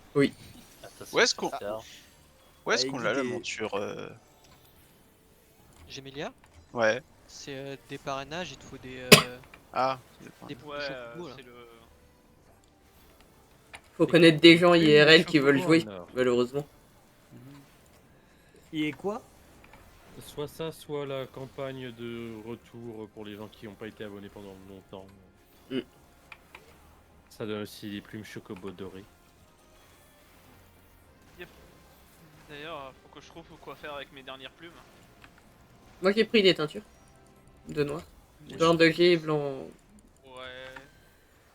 Attention, Où est-ce qu'on- Twister. Où est-ce Ah, qu'on et l'a la Guy, t'es- monture Gemelia, Ouais. c'est des parrainages, il te faut des Ah. des Ouais, chocobo, là. c'est le. Faut connaître des gens Une IRL qui veulent chocobo jouer, en or. malheureusement. Il est quoi? Soit ça, soit la campagne de retour pour les gens qui n'ont pas été abonnés pendant longtemps. Mm. Ça donne aussi des plumes chocobo dorées. D'ailleurs, faut que je trouve quoi faire avec mes dernières plumes. Moi, j'ai pris des teintures. De noir. Blanc de G et blanc. Ouais.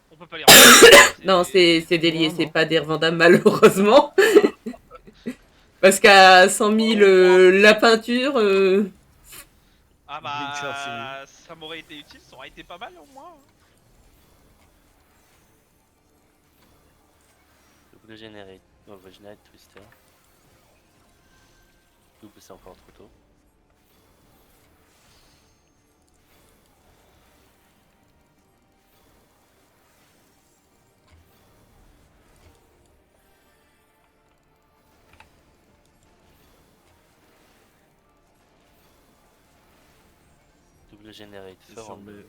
On peut pas les revendre. Non, c'est délié, Non, c'est non. pas des revendables, malheureusement. Parce qu'à 100 000 la peinture. Ah Bleacher, bah, ça m'aurait été utile, ça aurait été pas mal au moins. Double générique. Generate Twister. Double, c'est encore trop tôt. Double générique. Fort en bleu.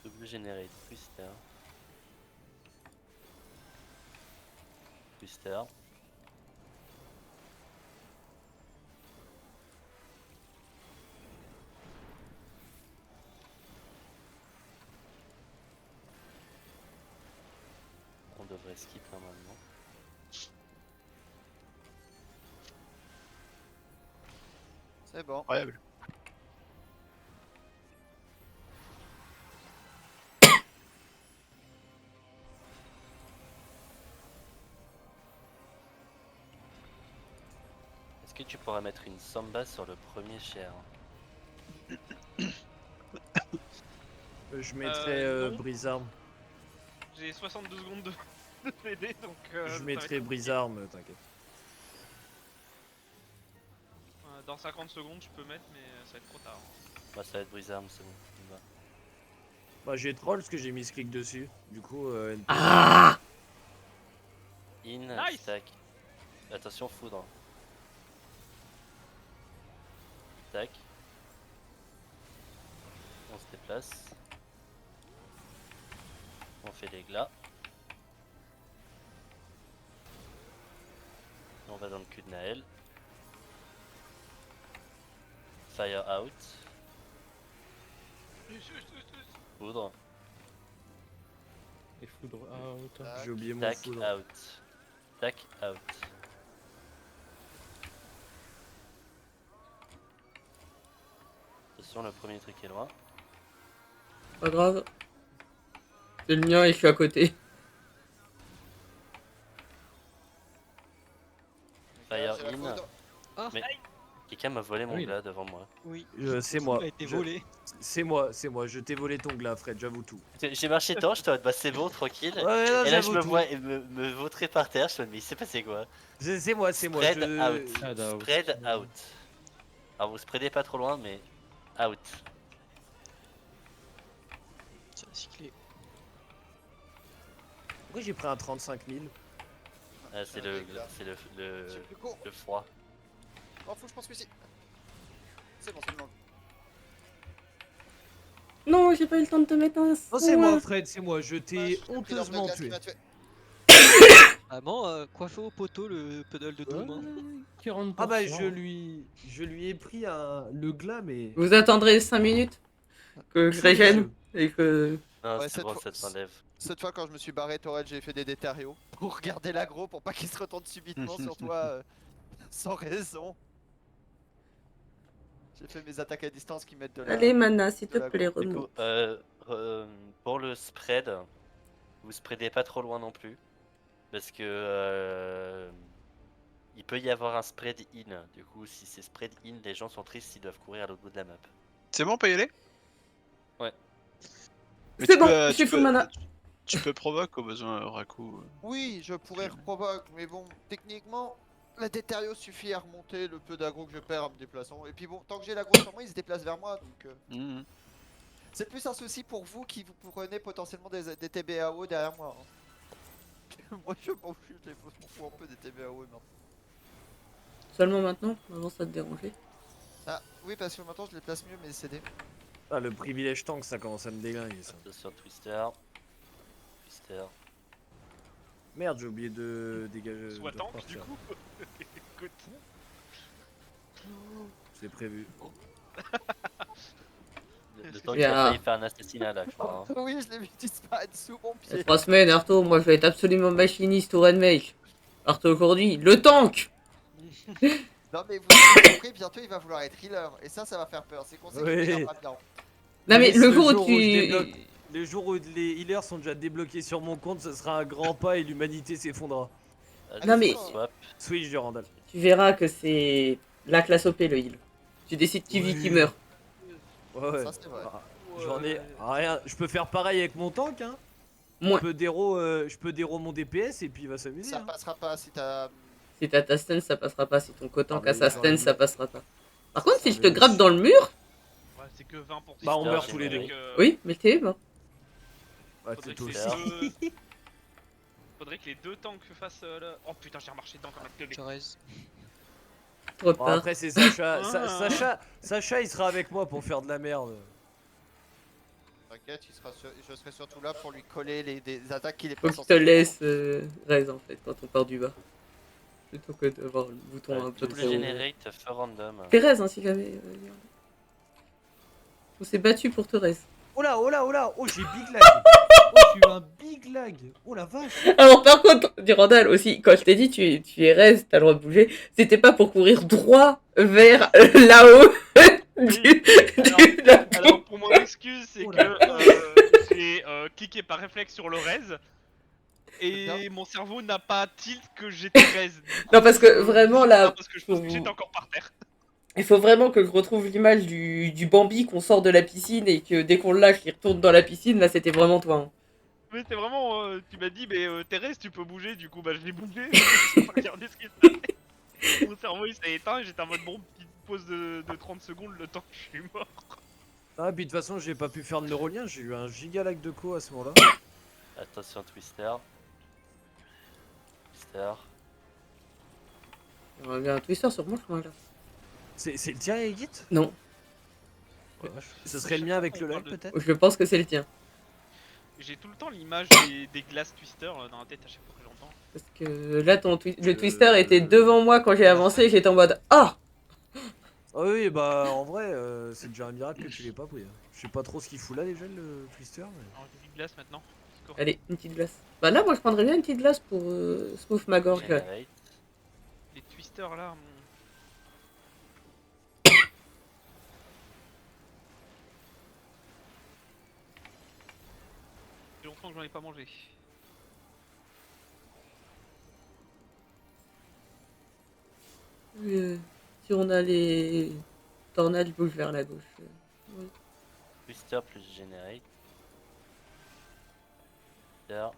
Double générique. Twister. Twister. On devrait skip normalement. C'est bon. Incroyable. Est-ce que tu pourras mettre une samba sur le premier cher? Je mettrais non. brise-arme. J'ai 62 secondes de PD donc. Je ça va mettrais être brise-arme, t'inquiète. dans 50 secondes, je peux mettre, mais ça va être trop tard. Bah, ça va être brise-arme, c'est bon. On va. Bah j'ai troll parce que j'ai mis ce clic dessus. Du coup, NP. Ah In, Nice. stack. Attention, foudre. Tac. On se déplace. On fait les glas. On va dans le cul de Naël. Fire out. Foudre. Et foudre out. J'ai oublié mon Tac foudre. out. Tac out. Attention, le premier truc est loin. Pas grave. C'est le mien et je suis à côté. Fire J'ai la in. foudre. Ah, Mais quelqu'un m'a volé mon Oui. glas devant moi. oui. C'est Ton moi. truc a été Je- volé. C'est moi, je t'ai volé ton glas, Fred, j'avoue tout. J'ai marché dedans, je te bah c'est bon, tranquille. Ouais, non, Et là je j'avoue me tout. vois et me vautrer par terre, je me dis mais il s'est passé quoi? C'est moi, c'est moi. Spread je- out. Spread out. Spread out. Alors vous spreadez pas trop loin mais out. Ça a cyclé. Pourquoi j'ai pris un 35 000? Ah, c'est un le dégât. c'est C'est le plus court. le froid. Oh, faut que je pense que si. C'est bon, c'est bon. Non, j'ai pas eu le temps de te mettre un Oh, c'est moi, soin. Fred, c'est moi. Je Ouais, t'ai je t'ai pris dans le honteusement glace qui tué. m'a tué. Vraiment, coiffé au poteau le puddle de Doom. Hein. 40%. Ah bah, je lui ai pris le glas, mais. Vous attendrez 5 minutes que je Sous les régène yeux. et que... Non, Ouais, c'est bon, ça cette t'enlève. Cette fois, quand je me suis barré, Torel, j'ai fait des détérios pour garder l'aggro pour pas qu'il se retourne subitement sur toi sans raison. J'ai fait mes attaques à distance qui mettent de la. Allez, Mana, s'il te de la plaît, grosse. Du coup, remonte. pour le spread, vous spreadez pas trop loin non plus. Parce que il peut y avoir un spread in. Du coup, si c'est spread in, les gens sont tristes s'ils doivent courir à l'autre bout de la map. C'est bon, on peut y aller? Ouais. Mais C'est tu bon, peux- je suis tu full peux- mana. Tu peux provoque au besoin, Raku. Oui, je pourrais reprovoquer, mais bon, techniquement, la détério suffit à remonter le peu d'aggro que je perds en me déplaçant. Et puis bon, tant que j'ai l'aggro sur moi, il se déplace vers moi, donc Mhm. c'est plus un souci pour vous qui vous prenez potentiellement des TBAO derrière moi. Hein. Moi, je m'en fous, je m'en fous un peu des TBAO maintenant. Seulement maintenant, avant ça te dérangeait. Ah, oui, parce que maintenant je les place mieux, mes CD. Ah, le privilège tank, ça commence à me déglinguer, ça. Attention, Twister. Twister. Merde, j'ai oublié de dégager. Soit de tank repartir. du coup. Écoute. C'est prévu. Le temps Il qu'il y a a- failli faire un assassinat là, je crois. Hein. Oui, je l'ai vu disparaître sous mon Il y a pied. 3 semaines, Arto, moi je vais être absolument machiniste au Redmake. Arto aujourd'hui, le tank. Non, mais vous avez compris, bientôt il va vouloir être healer. Et ça va faire peur. C'est qu'on sait Oui. qu'il pas bien. Non mais Yes, le le jour où jour où je tu... débloque. Les jours où les healers sont déjà débloqués sur mon compte, ce sera un grand pas et l'humanité s'effondrera. Non, mais- Swap. Switch de Randall. Tu verras que c'est la classe OP le heal. Tu décides qui vit, qui Oui. meurt. Ouais, ouais. Ça, c'est vrai. Ah, J'en ai rien. Je peux faire pareil avec mon tank, hein. Moins. Je peux déro mon DPS et puis il va s'amuser. Ça Hein. passera pas si t'as. Si t'as ta stun, ça passera pas. Si ton cotank Ah, a mais sa j'en ai stun, mis. ça passera pas. Par contre, si Ah, je mais te grappe je- dans le mur, Ouais, c'est que 20%. Bah, on Twister, meurt tous les deux. générique. oui, mais t'es mort. Ouais, Faudrait c'est que, toi les aussi. deux... Faudrait que les deux tanks fassent Oh putain, j'ai remarché dedans comme un teubé. Je reste. Tu Bon, repars. après, c'est Sacha. Ah. Sacha, il sera avec moi pour faire de la merde. T'inquiète, je serai surtout là pour lui coller des attaques qu'il est Faut pas que je censé te prendre. laisse raise en fait quand on part du bas. Plutôt que d'avoir le bouton un peu Double trop... generate, feu random. Fais raise hein, si jamais. On s'est battu pour te raise. Oh là, oh là, oh là. Oh, j'ai big lag. Oh, j'ai eu un big lag. Oh la vache. Alors par contre, Durandal aussi, quand je t'ai dit tu es raise, t'as le droit de bouger, c'était pas pour courir droit vers là-haut Alors pour mon excuse, c'est Oh que la j'ai cliqué par réflexe sur le raise. Et mon cerveau n'a pas tilt que j'étais raise. Du coup, Non, parce que vraiment, là, parce que je pense que j'étais encore par terre. Il faut vraiment que je retrouve l'image du Bambi qu'on sort de la piscine et que dès qu'on le lâche, il retourne dans la piscine. Là, c'était vraiment toi. Hein. Mais c'était vraiment, tu m'as dit, mais Thérèse, tu peux bouger. Du coup, bah je l'ai bougé. J'ai pas regardé ce qui se passait. Mon cerveau il s'est éteint et j'étais en mode bon, petite pause de 30 secondes le temps que je suis mort. Ah, puis de toute façon, j'ai pas pu faire de neurolien. J'ai eu un giga lag de co à ce moment-là. Attention, Twister. Twister. On va bien un twister sur moi, je crois. Là. C'est le tien, Egit? Non, Ce serait le mien avec le lag, peut-être? je pense que c'est le tien. J'ai tout le temps l'image des glaces Twister dans la tête à chaque fois que j'entends. Parce que là, le twister était devant moi quand j'ai avancé. J'étais en mode ah. Ah oui, bah en vrai, c'est déjà un miracle que tu l'aies pas pris. Hein. Je sais pas trop ce qu'il fout là déjà le Twister. Mais... Alors j'ai des glaces maintenant. Score. Allez, une petite glace. Bah là, moi, je prendrais bien une petite glace pour smooth ma gorge. Là. Generate. Les Twisters là, Ça fait longtemps que j'en ai pas mangé. Si on a les tornades, je bouge vers la gauche. Oui. Twister plus generate. Twister.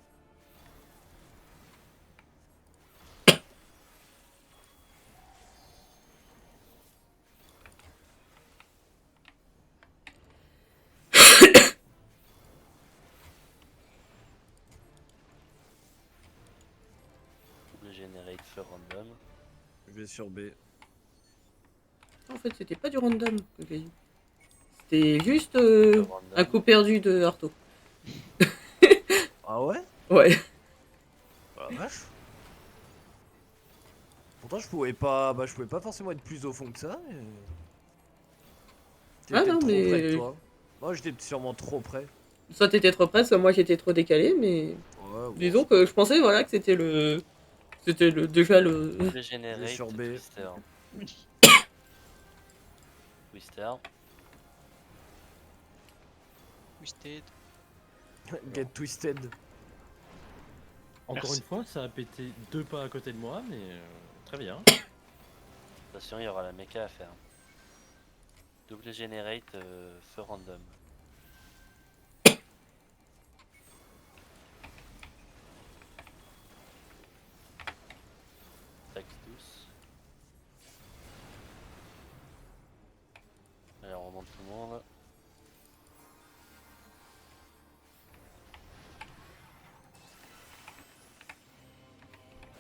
Double generate feu random. Je vais sur B. En fait, c'était pas du random que j'ai eu. C'était juste Random. un coup perdu de Arto. Ah ouais? Ouais. Oh la vache. Pourtant je pouvais pas. Bah je pouvais pas forcément être plus au fond que ça. Mais... T'étais Ah peut-être non, trop près de mais. toi. Moi j'étais sûrement trop près. Soit t'étais trop près, soit moi j'étais trop décalé, mais. Ouais, bon, Disons que je pensais voilà que c'était le. C'était le déjà le. Double Generate, sur B. Twister. Twister. Twisted. Get twisted. Encore Merci. une fois, ça a pété 2 pas à côté de moi, mais très bien. Attention, il y aura la mecha à faire. Double Generate, feu random. Taxe douce. Allez, on remonte tout le monde.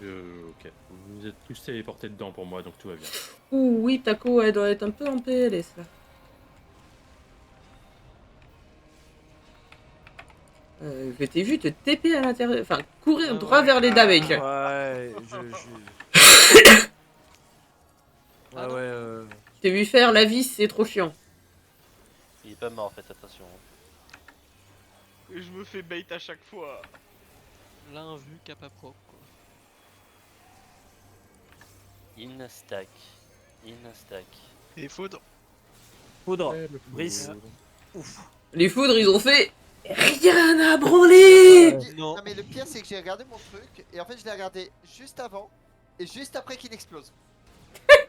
Ok. Vous êtes tous téléportés dedans pour moi, donc tout va bien. Ouh, oui, Taco, elle doit être un peu en PLS là. Je t'ai vu te TP à l'intérieur, enfin courir Ah droit ouais. vers les damage. Ouais, Ah Ouais, non. ouais, Je t'ai vu faire la vis, c'est trop chiant. Il est pas mort, faites attention. Et je me fais bait à chaque fois. Là, un vu cap à pro. Quoi. In stack. In stack. Et foudre. Poudre. Ouais, le Brice. foudre. Ouf. Les foudres, ils ont fait rien à branler. Non. Non mais le pire c'est que j'ai regardé mon truc et en fait je l'ai regardé juste avant et juste après qu'il explose.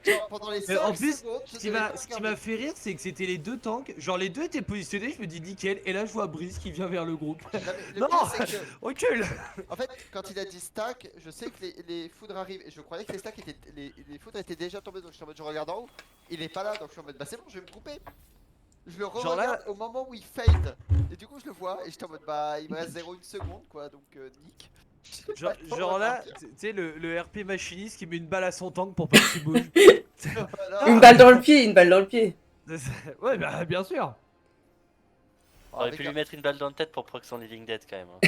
Genre, pendant les 5 Mais en plus, secondes, je Ce qui devais m'a pas ce qui regarder. m'a fait rire, c'est que c'était les deux tanks. Genre, les deux étaient positionnés. Je me dis nickel. Et là, je vois Brice qui vient vers le groupe. Non, mais le Non. pire c'est que Recule. en fait quand il a dit stack, je sais que les foudres arrivent et je croyais que les stacks étaient les foudres étaient déjà tombés donc je suis en mode je regarde en haut. Il est pas là donc je suis en mode bah c'est bon je vais me couper. Je le Genre là- re-regarde au moment où il fade et du coup je le vois et j'étais en mode bah il me reste 0,1 seconde quoi donc nick. Genre, Pas le temps de genre là, repartir. tu sais, le RP machiniste qui met une balle à son tank pour pas qu'il bouge. Voilà. Une balle dans le pied, une balle dans le pied. Ouais, bah, bien sûr. T'aurais Avec pu un- lui mettre une balle dans la tête pour proc son living dead quand même. Hein.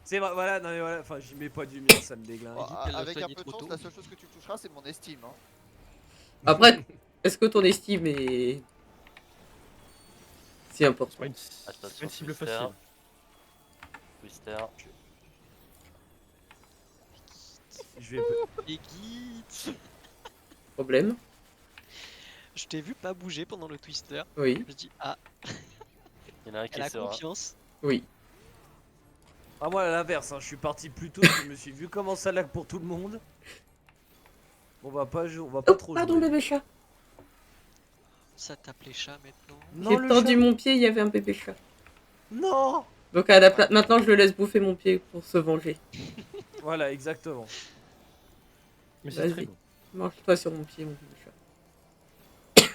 C'est vrai, voilà, non mais voilà, enfin, j'y mets pas du mien, ça me déglingue. Bon, qu'elle l'a avec un soigné peu de trop chance, tôt. la seule chose que tu toucheras, c'est mon estime. Hein. Après, est-ce que ton estime est si important? C'est pas une Attention, cible Twister. facile. Twister. Je vais. Et Git. Problème? Je t'ai vu pas bouger pendant le twister. Oui, Je dis ah, Il y en a un qui elle a sera. confiance. oui. Ah, moi à l'inverse, hein, je suis parti plus tôt, je me suis vu comment ça lag pour tout le monde. On va pas Oh, trop pardon, jouer. bébé chat. Ça tape les chats maintenant. Non, J'ai le tendu chat. mon pied, il y avait un bébé chat. Non. Donc à la maintenant, je le laisse bouffer mon pied pour se venger. Voilà, exactement. Mais c'est Vas-y. très bon. Mange-toi sur mon pied, mon bébé chat.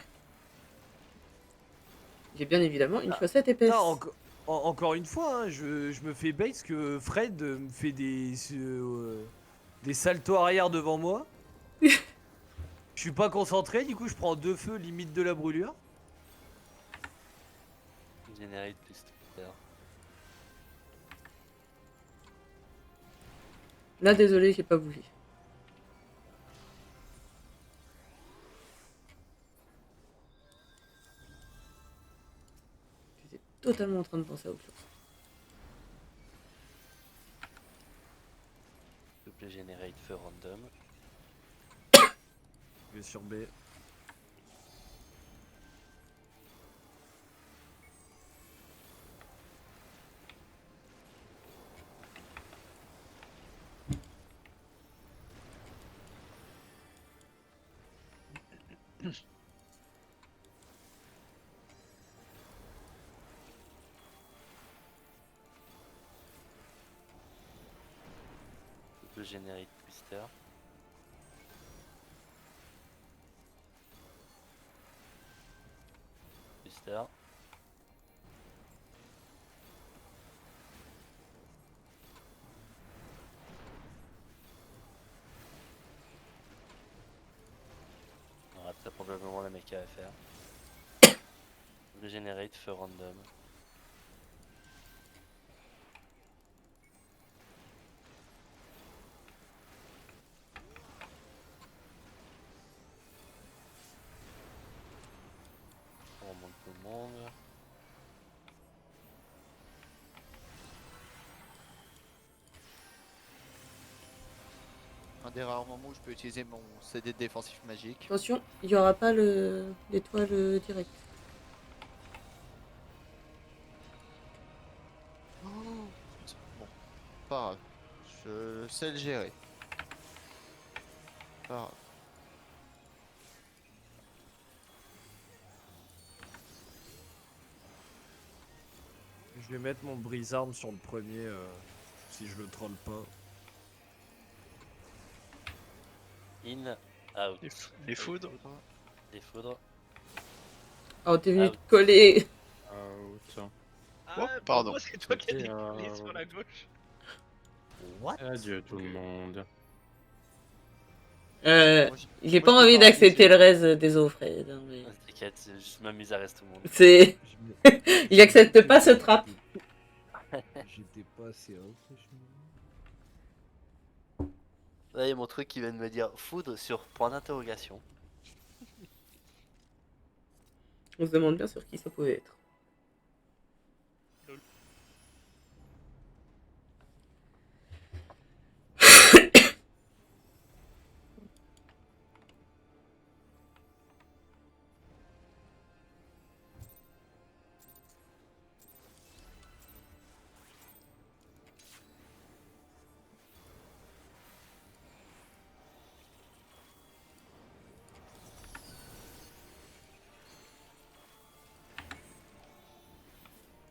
J'ai bien évidemment une chaussette épaisse. Non, encore une fois, hein, je me fais bait parce que Fred me fait des saltos arrière devant moi. Je suis pas concentré, du coup je prends 2 feux limite de la brûlure. Generate plus Twister. Là, désolé, j'ai pas bougé. J'étais totalement en train de penser à autre chose. Double Generate feu random. Je vais sur B. Double Generate Twister. Twister. On rate très probablement la mecha à faire. Regenerate feu random. On remonte tout le monde. Un des rares moments où je peux utiliser mon CD défensif magique. Attention, il n'y aura pas l'étoile directe. Oh, bon, pas grave. Je sais le gérer. Pas grave. Je vais mettre mon brise-arme sur le premier si je le troll pas. In, out. Les foudres. Les foudres. Oh, t'es venu Out. te coller. Out. Ah, Oh, pour pardon. moi, c'est toi qui as Et, décollé sur la gauche. What? Adieu tout le monde. Moi, J'ai moi, pas je envie peux pas d'accepter le abuser. reste des eaux, Fred. hein, mais T'inquiète, je m'amuse à rester tout le monde. C'est. Il accepte pas ce trap. J'étais pas assez haut. Là, il y a mon truc qui vient de me dire foudre sur point d'interrogation. On se demande bien sur qui ça pouvait être.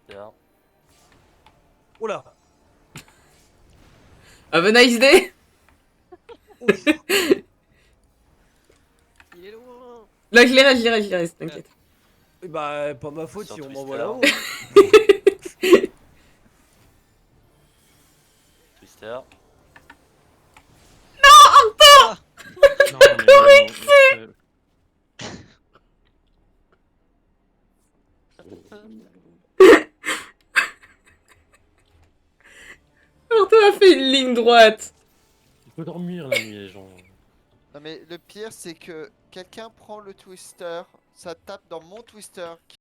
Tiens. Oh là! Have a nice day. Il est loin. Là, je les reste, t'inquiète. Bah, pas ma faute Sur si on Twister. m'envoie là-haut. Twister. Non, mais Arthur a fait une ligne droite. il faut dormir la nuit, les gens. Non mais le pire c'est que quelqu'un prend le twister, ça tape dans mon twister